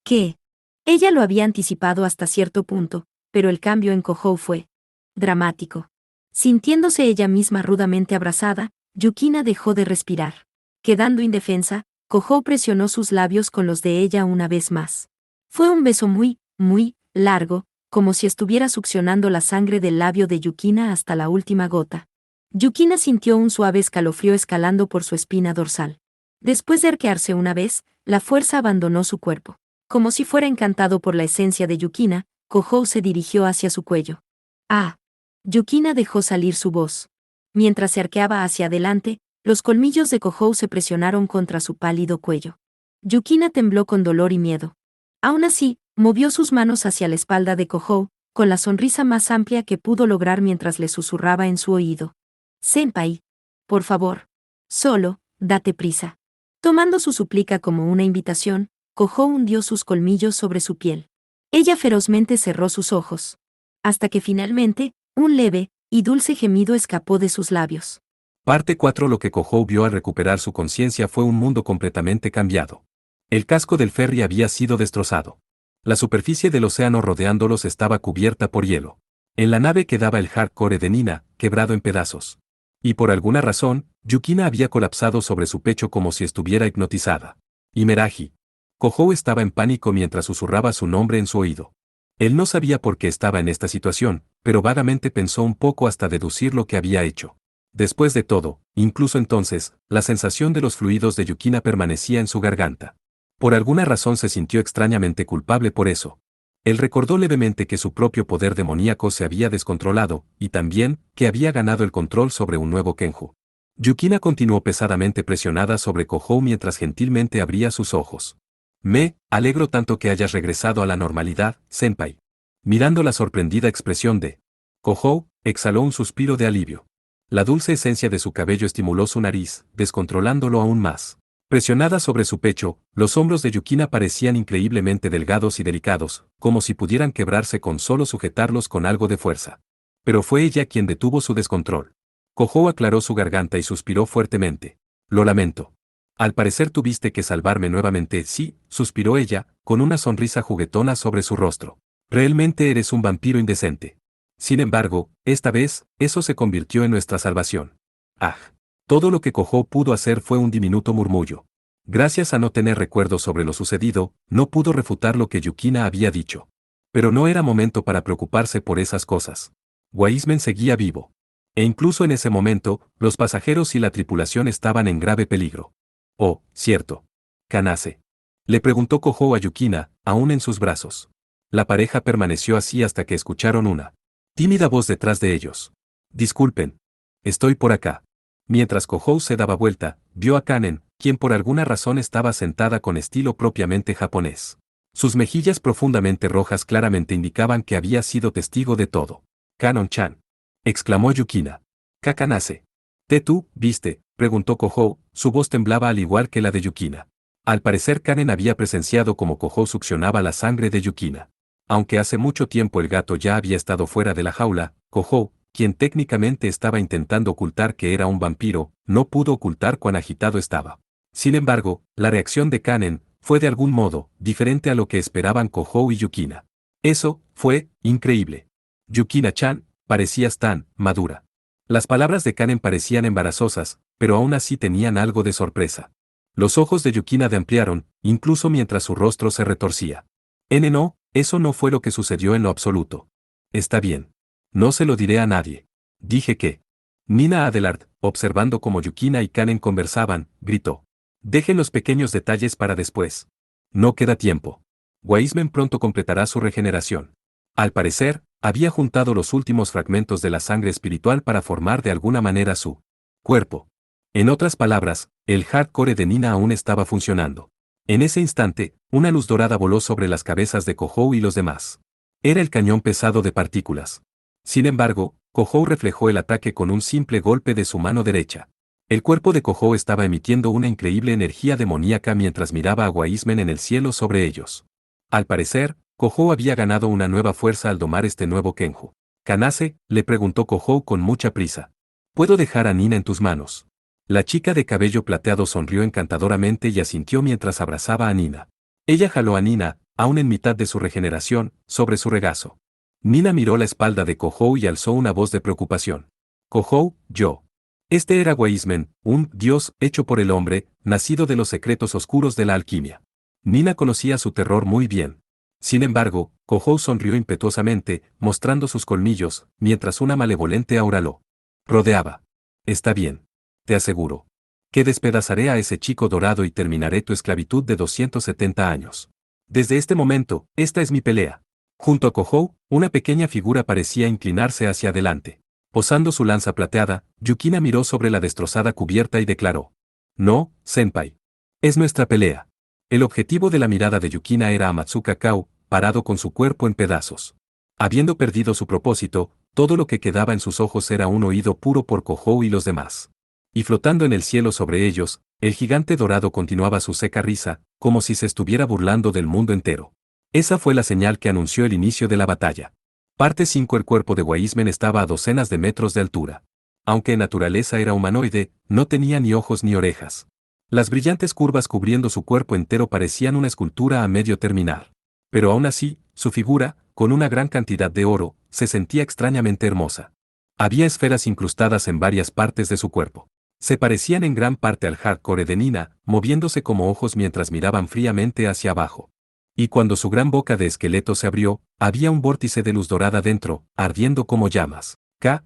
¿Qué? Ella lo había anticipado hasta cierto punto, pero el cambio en Kohou fue dramático. Sintiéndose ella misma rudamente abrazada, Yukina dejó de respirar. Quedando indefensa, Kohou presionó sus labios con los de ella una vez más. Fue un beso muy, muy largo, como si estuviera succionando la sangre del labio de Yukina hasta la última gota. Yukina sintió un suave escalofrío escalando por su espina dorsal. Después de arquearse una vez, la fuerza abandonó su cuerpo. Como si fuera encantado por la esencia de Yukina, Kohou se dirigió hacia su cuello. ¡Ah! Yukina dejó salir su voz. Mientras se arqueaba hacia adelante, los colmillos de Kohou se presionaron contra su pálido cuello. Yukina tembló con dolor y miedo. Aún así, movió sus manos hacia la espalda de Kohou, con la sonrisa más amplia que pudo lograr mientras le susurraba en su oído. Senpai. Por favor. Solo, date prisa. Tomando su súplica como una invitación, Kohou hundió sus colmillos sobre su piel. Ella ferozmente cerró sus ojos. Hasta que finalmente, un leve y dulce gemido escapó de sus labios. Parte 4. Lo que Kohou vio al recuperar su conciencia fue un mundo completamente cambiado. El casco del ferry había sido destrozado. La superficie del océano rodeándolos estaba cubierta por hielo. En la nave quedaba el hardcore de Nina, quebrado en pedazos. Y por alguna razón, Yukina había colapsado sobre su pecho como si estuviera hipnotizada. Y Meragi. Kohou estaba en pánico mientras susurraba su nombre en su oído. Él no sabía por qué estaba en esta situación, pero vagamente pensó un poco hasta deducir lo que había hecho. Después de todo, incluso entonces, la sensación de los fluidos de Yukina permanecía en su garganta. Por alguna razón se sintió extrañamente culpable por eso. Él recordó levemente que su propio poder demoníaco se había descontrolado, y también, que había ganado el control sobre un nuevo Kenju. Yukina continuó pesadamente presionada sobre Kohou mientras gentilmente abría sus ojos. Me alegro tanto que hayas regresado a la normalidad, senpai. Mirando la sorprendida expresión de Kohou, exhaló un suspiro de alivio. La dulce esencia de su cabello estimuló su nariz, descontrolándolo aún más. Presionada sobre su pecho, los hombros de Yukina parecían increíblemente delgados y delicados, como si pudieran quebrarse con solo sujetarlos con algo de fuerza. Pero fue ella quien detuvo su descontrol. Kohou aclaró su garganta y suspiró fuertemente. Lo lamento. Al parecer tuviste que salvarme nuevamente, sí, suspiró ella, con una sonrisa juguetona sobre su rostro. Realmente eres un vampiro indecente. Sin embargo, esta vez, eso se convirtió en nuestra salvación. Ah. Todo lo que Kohou pudo hacer fue un diminuto murmullo. Gracias a no tener recuerdos sobre lo sucedido, no pudo refutar lo que Yukina había dicho. Pero no era momento para preocuparse por esas cosas. Waismen seguía vivo. E incluso en ese momento, los pasajeros y la tripulación estaban en grave peligro. Oh, cierto. Kanase. Le preguntó Kohou a Yukina, aún en sus brazos. La pareja permaneció así hasta que escucharon una tímida voz detrás de ellos. Disculpen. Estoy por acá. Mientras Kohou se daba vuelta, vio a Kanen, quien por alguna razón estaba sentada con estilo propiamente japonés. Sus mejillas profundamente rojas claramente indicaban que había sido testigo de todo. Kanon-chan. Exclamó Yukina. Kakanase. ¿Te tú, viste? Preguntó Kohou, su voz temblaba al igual que la de Yukina. Al parecer Kanen había presenciado cómo Kohou succionaba la sangre de Yukina. Aunque hace mucho tiempo el gato ya había estado fuera de la jaula, Kohou, quien técnicamente estaba intentando ocultar que era un vampiro, no pudo ocultar cuán agitado estaba. Sin embargo, la reacción de Kanen fue de algún modo diferente a lo que esperaban Kohou y Yukina. Eso fue increíble. Yukina-chan, parecías tan madura. Las palabras de Kanen parecían embarazosas, pero aún así tenían algo de sorpresa. Los ojos de Yukina se ampliaron, incluso mientras su rostro se retorcía. No, eso no fue lo que sucedió en lo absoluto. Está bien. No se lo diré a nadie. Dije que. Nina Adelard, observando cómo Yukina y Kanen conversaban, gritó. Dejen los pequeños detalles para después. No queda tiempo. Wiseman pronto completará su regeneración. Al parecer, había juntado los últimos fragmentos de la sangre espiritual para formar de alguna manera su cuerpo. En otras palabras, el hardcore de Nina aún estaba funcionando. En ese instante, una luz dorada voló sobre las cabezas de Kohou y los demás. Era el cañón pesado de partículas. Sin embargo, Kohou reflejó el ataque con un simple golpe de su mano derecha. El cuerpo de Kohou estaba emitiendo una increíble energía demoníaca mientras miraba a Wiseman en el cielo sobre ellos. Al parecer, Kohou había ganado una nueva fuerza al domar este nuevo Kenju. Kanase, le preguntó Kohou con mucha prisa. ¿Puedo dejar a Nina en tus manos? La chica de cabello plateado sonrió encantadoramente y asintió mientras abrazaba a Nina. Ella jaló a Nina, aún en mitad de su regeneración, sobre su regazo. Nina miró la espalda de Kohou y alzó una voz de preocupación. Kohou, yo. Este era Wiseman, un dios hecho por el hombre, nacido de los secretos oscuros de la alquimia. Nina conocía su terror muy bien. Sin embargo, Kohou sonrió impetuosamente, mostrando sus colmillos, mientras una malevolente aura lo rodeaba. Está bien. Te aseguro. Que despedazaré a ese chico dorado y terminaré tu esclavitud de 270 años. Desde este momento, esta es mi pelea. Junto a Kohou, una pequeña figura parecía inclinarse hacia adelante. Posando su lanza plateada, Yukina miró sobre la destrozada cubierta y declaró. No, senpai. Es nuestra pelea. El objetivo de la mirada de Yukina era Amatsuka Kao, parado con su cuerpo en pedazos. Habiendo perdido su propósito, todo lo que quedaba en sus ojos era un oído puro por Kohou y los demás. Y flotando en el cielo sobre ellos, el gigante dorado continuaba su seca risa, como si se estuviera burlando del mundo entero. Esa fue la señal que anunció el inicio de la batalla. Parte 5. El cuerpo de Wiseman estaba a docenas de metros de altura. Aunque en naturaleza era humanoide, no tenía ni ojos ni orejas. Las brillantes curvas cubriendo su cuerpo entero parecían una escultura a medio terminar. Pero aún así, su figura, con una gran cantidad de oro, se sentía extrañamente hermosa. Había esferas incrustadas en varias partes de su cuerpo. Se parecían en gran parte al hardcore de Nina, moviéndose como ojos mientras miraban fríamente hacia abajo. Y cuando su gran boca de esqueleto se abrió, había un vórtice de luz dorada dentro, ardiendo como llamas. K.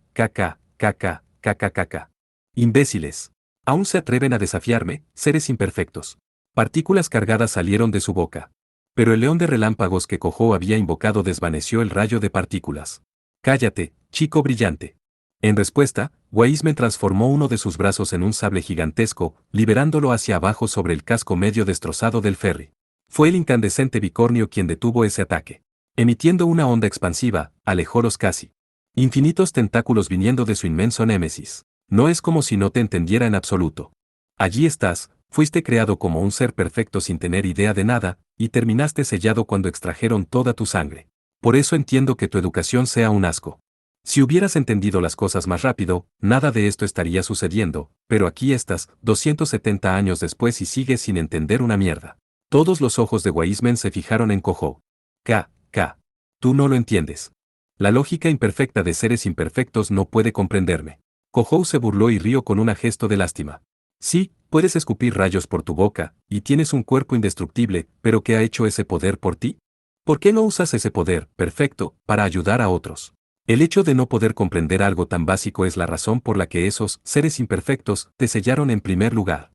Imbéciles. ¿Aún se atreven a desafiarme, seres imperfectos? Partículas cargadas salieron de su boca. Pero el león de relámpagos que Kohou había invocado desvaneció el rayo de partículas. Cállate, chico brillante. En respuesta, Wiseman transformó uno de sus brazos en un sable gigantesco, liberándolo hacia abajo sobre el casco medio destrozado del ferry. Fue el incandescente bicornio quien detuvo ese ataque. Emitiendo una onda expansiva, alejó los casi infinitos tentáculos viniendo de su inmenso némesis. No es como si no te entendiera en absoluto. Allí estás, fuiste creado como un ser perfecto sin tener idea de nada, y terminaste sellado cuando extrajeron toda tu sangre. Por eso entiendo que tu educación sea un asco. Si hubieras entendido las cosas más rápido, nada de esto estaría sucediendo, pero aquí estás, 270 años después y sigues sin entender una mierda. Todos los ojos de Wiseman se fijaron en Kohou. Tú no lo entiendes. La lógica imperfecta de seres imperfectos no puede comprenderme. Kohou se burló y rió con un gesto de lástima. Sí, puedes escupir rayos por tu boca, y tienes un cuerpo indestructible, pero ¿qué ha hecho ese poder por ti? ¿Por qué no usas ese poder, perfecto, para ayudar a otros? El hecho de no poder comprender algo tan básico es la razón por la que esos seres imperfectos te sellaron en primer lugar.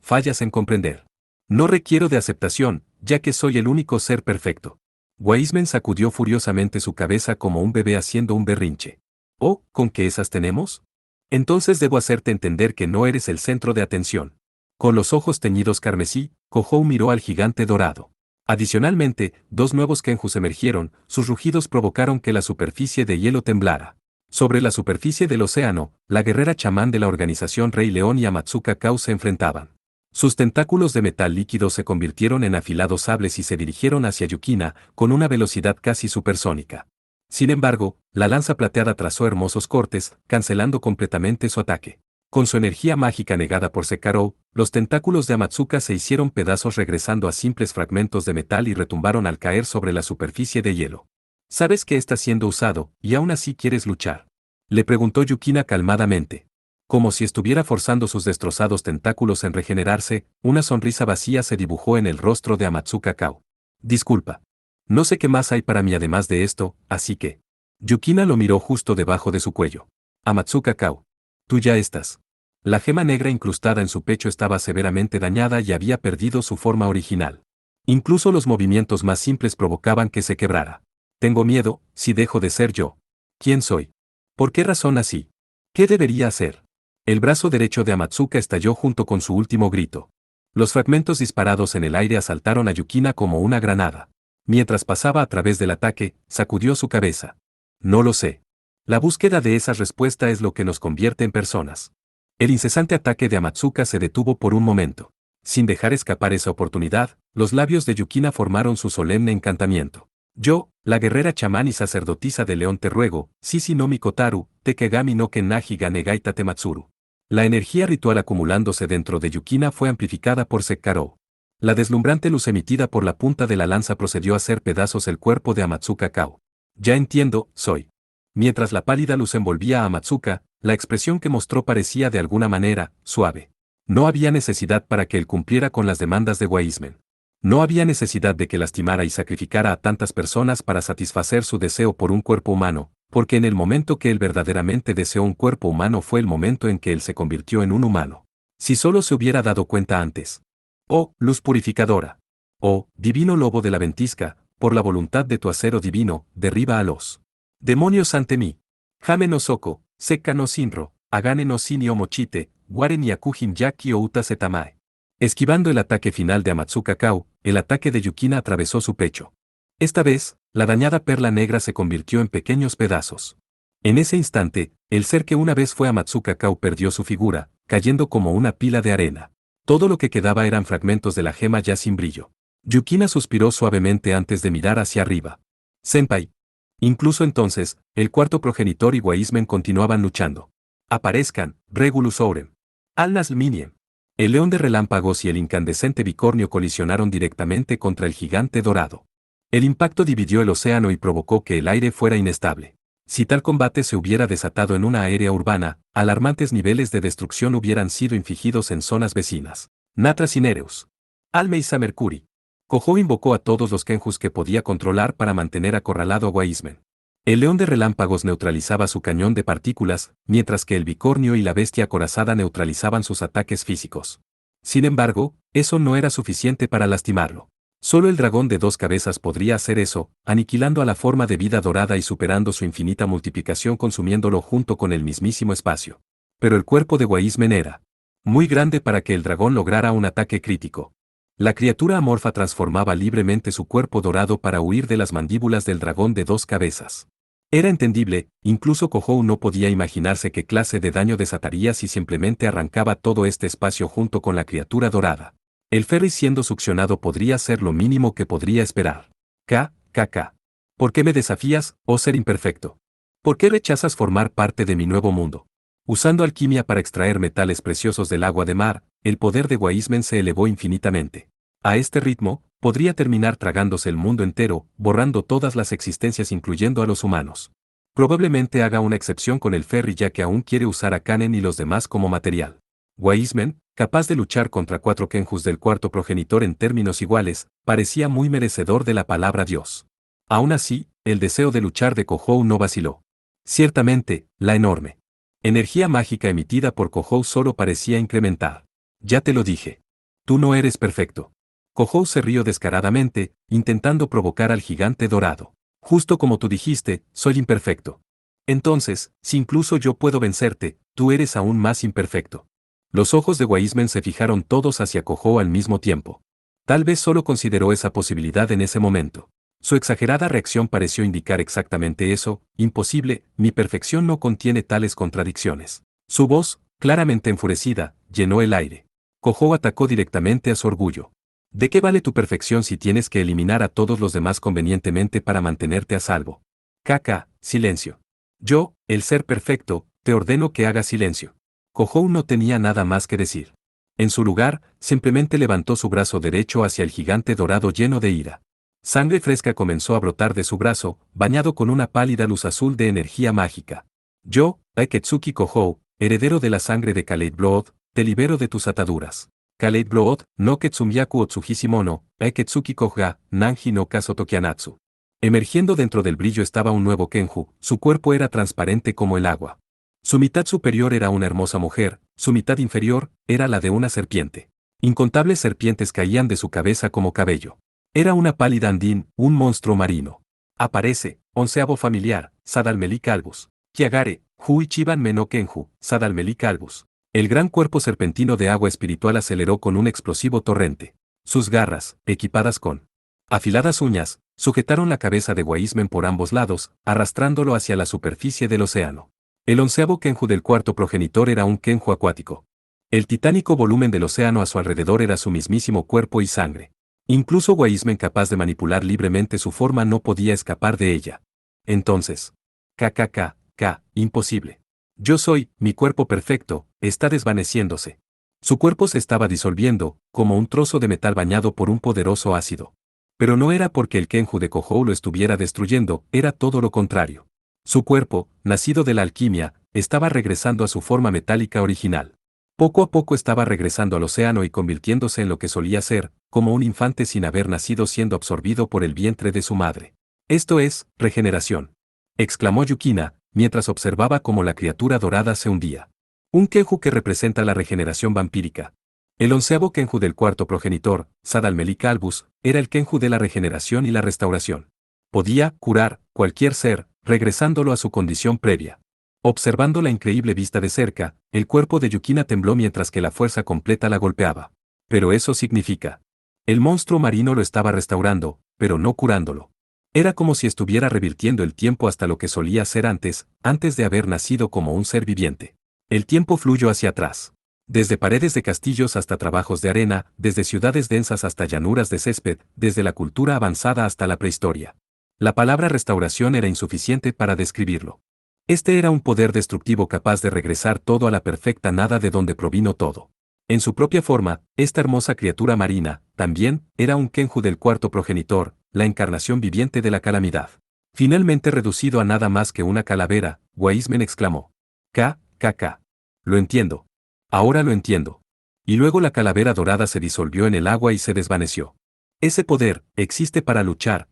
Fallas en comprender. No requiero de aceptación, ya que soy el único ser perfecto. Wiseman sacudió furiosamente su cabeza como un bebé haciendo un berrinche. ¿Oh, con qué esas tenemos? Entonces debo hacerte entender que no eres el centro de atención. Con los ojos teñidos carmesí, Kohou miró al gigante dorado. Adicionalmente, dos nuevos Kenjus emergieron, sus rugidos provocaron que la superficie de hielo temblara. Sobre la superficie del océano, la guerrera chamán de la organización Rey León y Amatsuka Kao se enfrentaban. Sus tentáculos de metal líquido se convirtieron en afilados sables y se dirigieron hacia Yukina, con una velocidad casi supersónica. Sin embargo, la lanza plateada trazó hermosos cortes, cancelando completamente su ataque. Con su energía mágica negada por Sekirou, los tentáculos de Amatsuka se hicieron pedazos regresando a simples fragmentos de metal y retumbaron al caer sobre la superficie de hielo. ¿Sabes que está siendo usado, y aún así quieres luchar? Le preguntó Yukina calmadamente. Como si estuviera forzando sus destrozados tentáculos en regenerarse, una sonrisa vacía se dibujó en el rostro de Amatsuka Kao. Disculpa. No sé qué más hay para mí además de esto, así que... Yukina lo miró justo debajo de su cuello. Amatsuka Kao. Tú ya estás. La gema negra incrustada en su pecho estaba severamente dañada y había perdido su forma original. Incluso los movimientos más simples provocaban que se quebrara. Tengo miedo, si dejo de ser yo. ¿Quién soy? ¿Por qué razón así? ¿Qué debería hacer? El brazo derecho de Amatsuka estalló junto con su último grito. Los fragmentos disparados en el aire asaltaron a Yukina como una granada. Mientras pasaba a través del ataque, sacudió su cabeza. No lo sé. La búsqueda de esa respuesta es lo que nos convierte en personas. El incesante ataque de Amatsuka se detuvo por un momento. Sin dejar escapar esa oportunidad, los labios de Yukina formaron su solemne encantamiento. Yo, la guerrera chamán y sacerdotisa de León te ruego, Shishi no Mikotaru, Tekegami no Kennaji ga Negaita Tematsuru. La energía ritual acumulándose dentro de Yukina fue amplificada por Sekirou. La deslumbrante luz emitida por la punta de la lanza procedió a hacer pedazos el cuerpo de Amatsuka Kao. Ya entiendo, soy. Mientras la pálida luz envolvía a Amatsuka, la expresión que mostró parecía de alguna manera, suave. No había necesidad para que él cumpliera con las demandas de Wiseman. No había necesidad de que lastimara y sacrificara a tantas personas para satisfacer su deseo por un cuerpo humano, porque en el momento que él verdaderamente deseó un cuerpo humano fue el momento en que él se convirtió en un humano. Si solo se hubiera dado cuenta antes. Oh, luz purificadora. Oh, divino lobo de la ventisca, por la voluntad de tu acero divino, derriba a los demonios ante mí. Jame no Soko, Seka no Sinro, Agane no Sini o Mochite, Waren y Akujin Yaki o Uta Setamae. Esquivando el ataque final de Amatsuka Kao, el ataque de Yukina atravesó su pecho. Esta vez, la dañada perla negra se convirtió en pequeños pedazos. En ese instante, el ser que una vez fue Amatsuka Kao perdió su figura, cayendo como una pila de arena. Todo lo que quedaba eran fragmentos de la gema ya sin brillo. Yukina suspiró suavemente antes de mirar hacia arriba. Senpai. Incluso entonces, el cuarto progenitor y Wiseman continuaban luchando. Aparezcan, Regulus Ourem. Alnas Miniem. El león de relámpagos y el incandescente bicornio colisionaron directamente contra el gigante dorado. El impacto dividió el océano y provocó que el aire fuera inestable. Si tal combate se hubiera desatado en una área urbana, alarmantes niveles de destrucción hubieran sido infligidos en zonas vecinas. Natras y Nereus. Almeisa Mercury. Kohou invocó a todos los Kenjus que podía controlar para mantener acorralado a Wiseman. El león de relámpagos neutralizaba su cañón de partículas, mientras que el bicornio y la bestia acorazada neutralizaban sus ataques físicos. Sin embargo, eso no era suficiente para lastimarlo. Solo el dragón de dos cabezas podría hacer eso, aniquilando a la forma de vida dorada y superando su infinita multiplicación consumiéndolo junto con el mismísimo espacio. Pero el cuerpo de Wiseman era muy grande para que el dragón lograra un ataque crítico. La criatura amorfa transformaba libremente su cuerpo dorado para huir de las mandíbulas del dragón de dos cabezas. Era entendible, incluso Kohou no podía imaginarse qué clase de daño desataría si simplemente arrancaba todo este espacio junto con la criatura dorada. El ferry siendo succionado podría ser lo mínimo que podría esperar. KKK. ¿Por qué me desafías, oh ser imperfecto? ¿Por qué rechazas formar parte de mi nuevo mundo? Usando alquimia para extraer metales preciosos del agua de mar, el poder de Wiseman se elevó infinitamente. A este ritmo, podría terminar tragándose el mundo entero, borrando todas las existencias incluyendo a los humanos. Probablemente haga una excepción con el ferry ya que aún quiere usar a Kanen y los demás como material. Wiseman, capaz de luchar contra 4 Kenjus del cuarto progenitor en términos iguales, parecía muy merecedor de la palabra Dios. Aún así, el deseo de luchar de Kohou no vaciló. Ciertamente, la enorme energía mágica emitida por Kohou solo parecía incrementar. Ya te lo dije. Tú no eres perfecto. Kohou se rió descaradamente, intentando provocar al gigante dorado. Justo como tú dijiste, soy imperfecto. Entonces, si incluso yo puedo vencerte, tú eres aún más imperfecto. Los ojos de Wiseman se fijaron todos hacia Kohou al mismo tiempo. Tal vez solo consideró esa posibilidad en ese momento. Su exagerada reacción pareció indicar exactamente eso: imposible, mi perfección no contiene tales contradicciones. Su voz, claramente enfurecida, llenó el aire. Kohou atacó directamente a su orgullo. ¿De qué vale tu perfección si tienes que eliminar a todos los demás convenientemente para mantenerte a salvo? Kaka, silencio. Yo, el ser perfecto, te ordeno que hagas silencio. Kohou no tenía nada más que decir. En su lugar, simplemente levantó su brazo derecho hacia el gigante dorado lleno de ira. Sangre fresca comenzó a brotar de su brazo, bañado con una pálida luz azul de energía mágica. Yo, Aketsuki Kohou, heredero de la sangre de Kaleid Blood, te libero de tus ataduras. Kaleid Blood, no Ketsumyaku Otsujishimono, Aketsuki Koga, Nanji no Kasotokianatsu. Emergiendo dentro del brillo estaba un nuevo Kenju, su cuerpo era transparente como el agua. Su mitad superior era una hermosa mujer, su mitad inferior era la de una serpiente. Incontables serpientes caían de su cabeza como cabello. Era una pálida andín, un monstruo marino. Aparece, onceavo familiar, Sadalmelik albus. Kiagare, Hui Chiban Meno Kenju, Sadalmelik albus. El gran cuerpo serpentino de agua espiritual aceleró con un explosivo torrente. Sus garras, equipadas con afiladas uñas, sujetaron la cabeza de Waismen por ambos lados, arrastrándolo hacia la superficie del océano. El onceavo Kenju del cuarto progenitor era un Kenju acuático. El titánico volumen del océano a su alrededor era su mismísimo cuerpo y sangre. Incluso Waismen capaz de manipular libremente su forma no podía escapar de ella. Entonces, imposible. Yo soy, mi cuerpo perfecto, está desvaneciéndose. Su cuerpo se estaba disolviendo, como un trozo de metal bañado por un poderoso ácido. Pero no era porque el Kenju de Kohou lo estuviera destruyendo, era todo lo contrario. Su cuerpo, nacido de la alquimia, estaba regresando a su forma metálica original. Poco a poco estaba regresando al océano y convirtiéndose en lo que solía ser, como un infante sin haber nacido siendo absorbido por el vientre de su madre. Esto es, regeneración. Exclamó Yukina, mientras observaba cómo la criatura dorada se hundía. Un Kenju que representa la regeneración vampírica. El onceavo Kenju del cuarto progenitor, Sadalmelik albus, era el Kenju de la regeneración y la restauración. Podía curar cualquier ser, regresándolo a su condición previa. Observando la increíble vista de cerca, el cuerpo de Yukina tembló mientras que la fuerza completa la golpeaba. Pero eso significa. El monstruo marino lo estaba restaurando, pero no curándolo. Era como si estuviera revirtiendo el tiempo hasta lo que solía ser antes de haber nacido como un ser viviente. El tiempo fluyó hacia atrás. Desde paredes de castillos hasta trabajos de arena, desde ciudades densas hasta llanuras de césped, desde la cultura avanzada hasta la prehistoria. La palabra restauración era insuficiente para describirlo. Este era un poder destructivo capaz de regresar todo a la perfecta nada de donde provino todo. En su propia forma, esta hermosa criatura marina, también, era un Kenju del cuarto progenitor, la encarnación viviente de la calamidad. Finalmente reducido a nada más que una calavera, Waismen exclamó. Lo entiendo. Ahora lo entiendo. Y luego la calavera dorada se disolvió en el agua y se desvaneció. Ese poder, existe para luchar,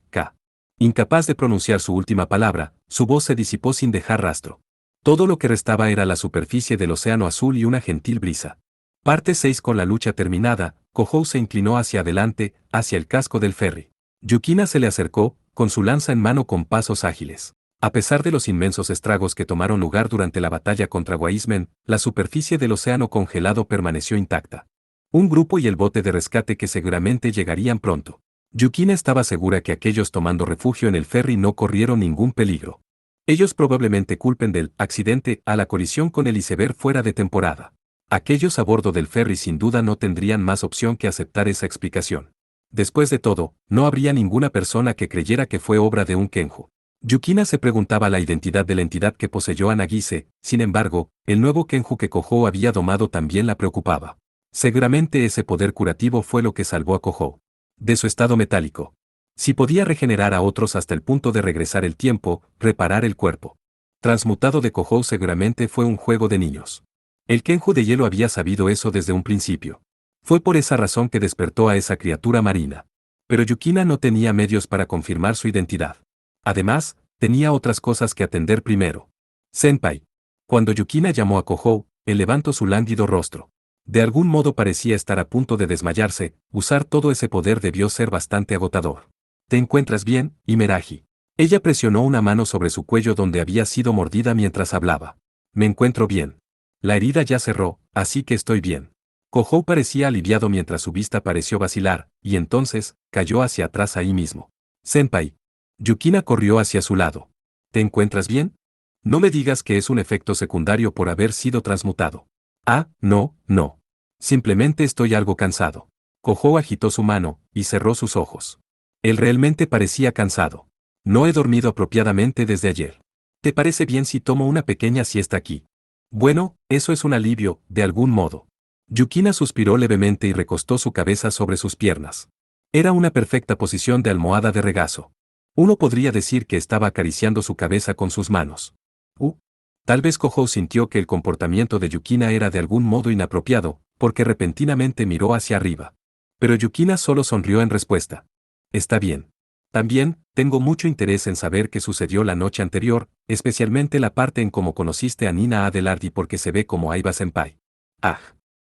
Incapaz de pronunciar su última palabra, su voz se disipó sin dejar rastro. Todo lo que restaba era la superficie del océano azul y una gentil brisa. Parte 6. Con la lucha terminada, Kohou se inclinó hacia adelante, hacia el casco del ferry. Yukina se le acercó, con su lanza en mano con pasos ágiles. A pesar de los inmensos estragos que tomaron lugar durante la batalla contra Waismen, la superficie del océano congelado permaneció intacta. Un grupo y el bote de rescate que seguramente llegarían pronto. Yukina estaba segura que aquellos tomando refugio en el ferry no corrieron ningún peligro. Ellos probablemente culpen del accidente a la colisión con el iceberg fuera de temporada. Aquellos a bordo del ferry sin duda no tendrían más opción que aceptar esa explicación. Después de todo, no habría ninguna persona que creyera que fue obra de un Kenju. Yukina se preguntaba la identidad de la entidad que poseyó a Nagise, sin embargo, el nuevo Kenju que Kohou había domado también la preocupaba. Seguramente ese poder curativo fue lo que salvó a Kohou de su estado metálico. Si podía regenerar a otros hasta el punto de regresar el tiempo, reparar el cuerpo transmutado de Kohou seguramente fue un juego de niños. El Kenju de hielo había sabido eso desde un principio. Fue por esa razón que despertó a esa criatura marina. Pero Yukina no tenía medios para confirmar su identidad. Además, tenía otras cosas que atender primero. Senpai. Cuando Yukina llamó a Kohou, él levantó su lánguido rostro. De algún modo parecía estar a punto de desmayarse, usar todo ese poder debió ser bastante agotador. ¿Te encuentras bien, Imeraji? Ella presionó una mano sobre su cuello donde había sido mordida mientras hablaba. Me encuentro bien. La herida ya cerró, así que estoy bien. Kohou parecía aliviado mientras su vista pareció vacilar, y entonces, cayó hacia atrás ahí mismo. Senpai. Yukina corrió hacia su lado. ¿Te encuentras bien? No me digas que es un efecto secundario por haber sido transmutado. Ah, no. Simplemente estoy algo cansado. Kohou agitó su mano, y cerró sus ojos. Él realmente parecía cansado. No he dormido apropiadamente desde ayer. ¿Te parece bien si tomo una pequeña siesta aquí? Bueno, eso es un alivio, de algún modo. Yukina suspiró levemente y recostó su cabeza sobre sus piernas. Era una perfecta posición de almohada de regazo. Uno podría decir que estaba acariciando su cabeza con sus manos. Tal vez Kohou sintió que el comportamiento de Yukina era de algún modo inapropiado, porque repentinamente miró hacia arriba. Pero Yukina solo sonrió en respuesta. Está bien. También, tengo mucho interés en saber qué sucedió la noche anterior, especialmente la parte en cómo conociste a Nina Adelardi porque se ve como Aiba-senpai. Ah.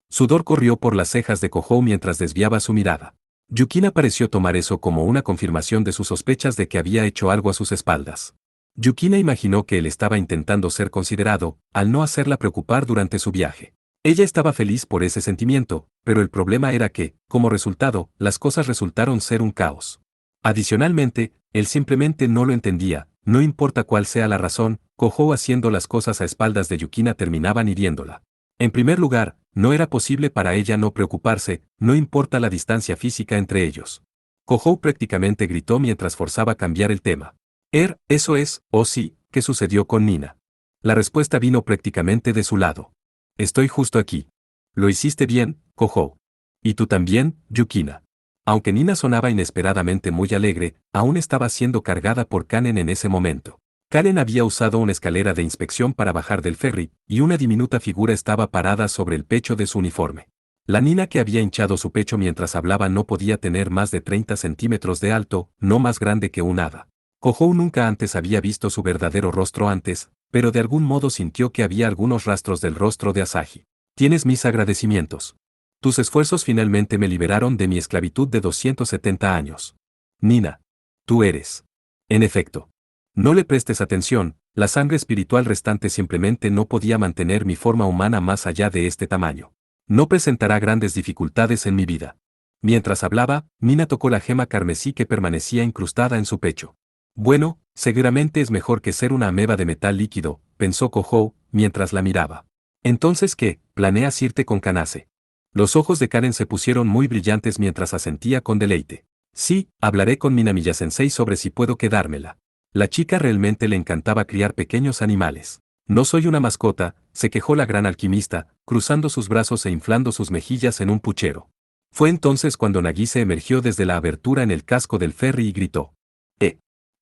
Sudor corrió por las cejas de Kohou mientras desviaba su mirada. Yukina pareció tomar eso como una confirmación de sus sospechas de que había hecho algo a sus espaldas. Yukina imaginó que él estaba intentando ser considerado, al no hacerla preocupar durante su viaje. Ella estaba feliz por ese sentimiento, pero el problema era que, como resultado, las cosas resultaron ser un caos. Adicionalmente, él simplemente no lo entendía, no importa cuál sea la razón, Kohou haciendo las cosas a espaldas de Yukina terminaban hiriéndola. En primer lugar, no era posible para ella no preocuparse, no importa la distancia física entre ellos. Kohou prácticamente gritó mientras forzaba cambiar el tema. Eso es, oh sí, ¿qué sucedió con Nina? La respuesta vino prácticamente de su lado. Estoy justo aquí. Lo hiciste bien, Kohou. Y tú también, Yukina. Aunque Nina sonaba inesperadamente muy alegre, aún estaba siendo cargada por Kanen en ese momento. Karen había usado una escalera de inspección para bajar del ferry, y una diminuta figura estaba parada sobre el pecho de su uniforme. La Nina que había hinchado su pecho mientras hablaba no podía tener más de 30 centímetros de alto, no más grande que un hada. Kohou nunca antes había visto su verdadero rostro antes, pero de algún modo sintió que había algunos rastros del rostro de Asahi. Tienes mis agradecimientos. Tus esfuerzos finalmente me liberaron de mi esclavitud de 270 años. Nina. Tú eres. En efecto. No le prestes atención, la sangre espiritual restante simplemente no podía mantener mi forma humana más allá de este tamaño. No presentará grandes dificultades en mi vida. Mientras hablaba, Nina tocó la gema carmesí que permanecía incrustada en su pecho. Bueno, seguramente es mejor que ser una ameba de metal líquido, pensó Kohou, mientras la miraba. Entonces, ¿qué? ¿Planeas irte con Kanase? Los ojos de Karen se pusieron muy brillantes mientras asentía con deleite. Sí, hablaré con Minamiya-sensei sobre si puedo quedármela. La chica realmente le encantaba criar pequeños animales. No soy una mascota, se quejó la gran alquimista, cruzando sus brazos e inflando sus mejillas en un puchero. Fue entonces cuando Nagise emergió desde la abertura en el casco del ferry y gritó.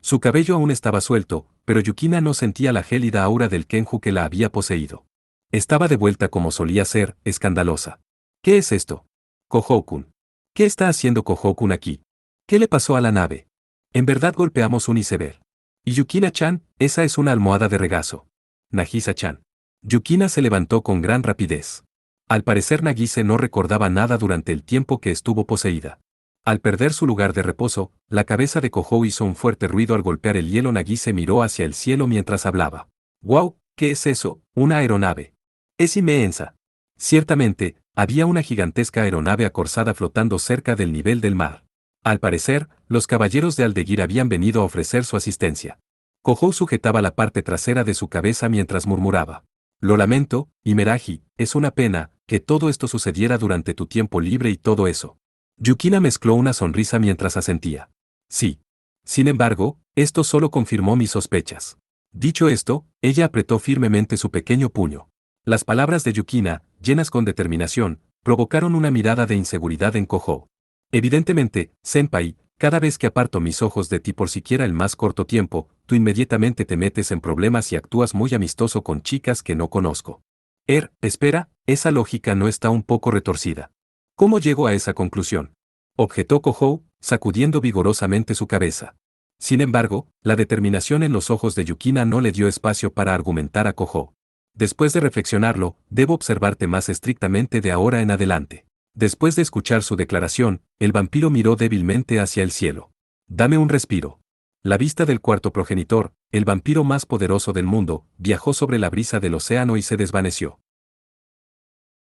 Su cabello aún estaba suelto, pero Yukina no sentía la gélida aura del Kenju que la había poseído. Estaba de vuelta como solía ser, escandalosa. ¿Qué es esto? Kohou-kun. ¿Qué está haciendo Kohou-kun aquí? ¿Qué le pasó a la nave? En verdad golpeamos un iceberg. Y Yukina-chan, esa es una almohada de regazo. Nagisa-chan. Yukina se levantó con gran rapidez. Al parecer Nagise no recordaba nada durante el tiempo que estuvo poseída. Al perder su lugar de reposo, la cabeza de Kohou hizo un fuerte ruido al golpear el hielo. Nagise miró hacia el cielo mientras hablaba. ¡Wow! ¿Qué es eso? Una aeronave. Es inmensa. Ciertamente, había una gigantesca aeronave acorazada flotando cerca del nivel del mar. Al parecer, los caballeros de Aldeguir habían venido a ofrecer su asistencia. Kohou sujetaba la parte trasera de su cabeza mientras murmuraba. Lo lamento, Imeraji, es una pena, que todo esto sucediera durante tu tiempo libre y todo eso. Yukina mezcló una sonrisa mientras asentía. Sí. Sin embargo, esto solo confirmó mis sospechas. Dicho esto, ella apretó firmemente su pequeño puño. Las palabras de Yukina, llenas con determinación, provocaron una mirada de inseguridad en Kohou. Evidentemente, senpai, cada vez que aparto mis ojos de ti por siquiera el más corto tiempo, tú inmediatamente te metes en problemas y actúas muy amistoso con chicas que no conozco. Espera, esa lógica no está un poco retorcida. ¿Cómo llego a esa conclusión? Objetó Kohou, sacudiendo vigorosamente su cabeza. Sin embargo, la determinación en los ojos de Yukina no le dio espacio para argumentar a Kohou. Después de reflexionarlo, debo observarte más estrictamente de ahora en adelante. Después de escuchar su declaración, el vampiro miró débilmente hacia el cielo. Dame un respiro. La vista del cuarto progenitor, el vampiro más poderoso del mundo, viajó sobre la brisa del océano y se desvaneció.